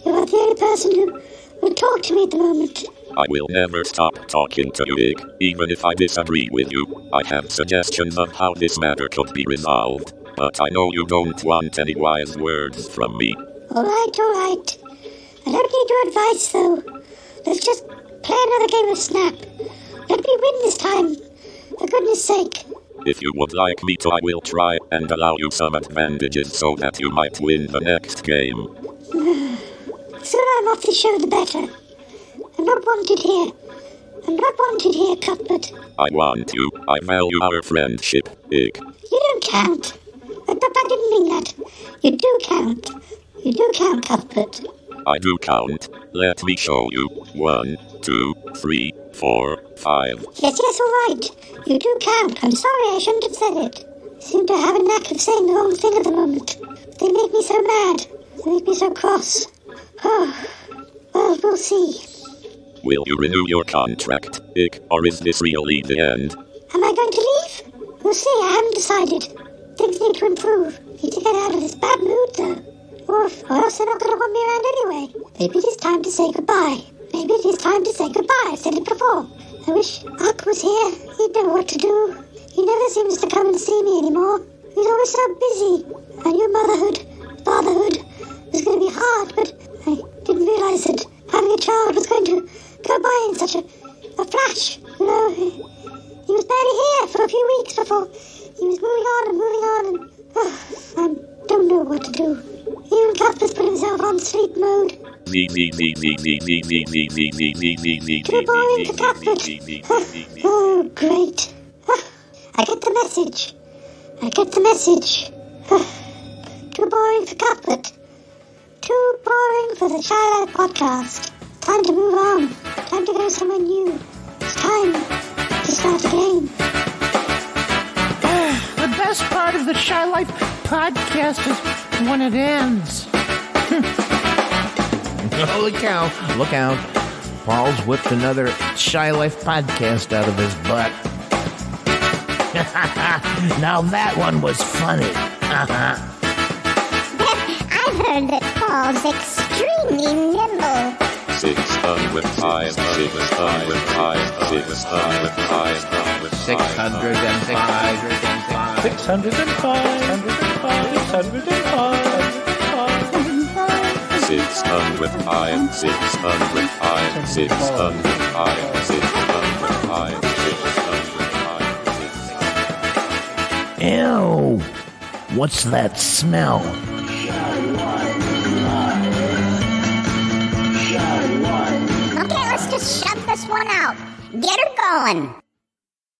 You are the only person who will talk to me at the moment. I will never stop talking to you, Big, even if I disagree with you. I have suggestions of how this matter could be resolved, but I know you don't want any wise words from me. All right. I don't need your advice, though. Let's just play another game of Snap. Let me win this time, for goodness sake. If you would like me to, I will try and allow you some advantages so that you might win the next game. The sooner I'm off the show, the better. I'm not wanted here, Cuthbert. I want you. I value our friendship, Big. You don't count. I didn't mean that. You do count. You do count, Cuthbert. I do count. Let me show you. 1, 2, 3, 4, 5. Yes, all right. You do count. I'm sorry, I shouldn't have said it. I seem to have a knack of saying the wrong thing at the moment. They make me so mad. They make me so cross. Oh, well, we'll see. Will you renew your contract, Big, or is this really the end? Am I going to leave? We'll see, I haven't decided. Things need to improve. Need to get out of this bad mood, though. Or else they're not going to want me around anyway. Maybe it is time to say goodbye. I've said it before. I wish Huck was here. He'd know what to do. He never seems to come and see me anymore. He's always so busy. I knew fatherhood was going to be hard, but I didn't realize that having a child was going to go by in such a flash. You know, he was barely here for a few weeks before he was moving on, and I don't know what to do. Even Cuthbert's put himself on sleep mode. Too boring for Cuthbert. Oh, great. I get the message. Too boring for Cuthbert. Too boring for the Shy Life podcast. Time to move on. Time to go somewhere new. It's time to start a game. The best part of the Shy Life podcast is when it ends. Holy cow, look out. Paul's whipped another Shy Life podcast out of his butt. Now that one was funny. I've heard that Paul's extremely nimble. 605. Ew! What's that smell? Okay, let's just shove this one out. Get her going.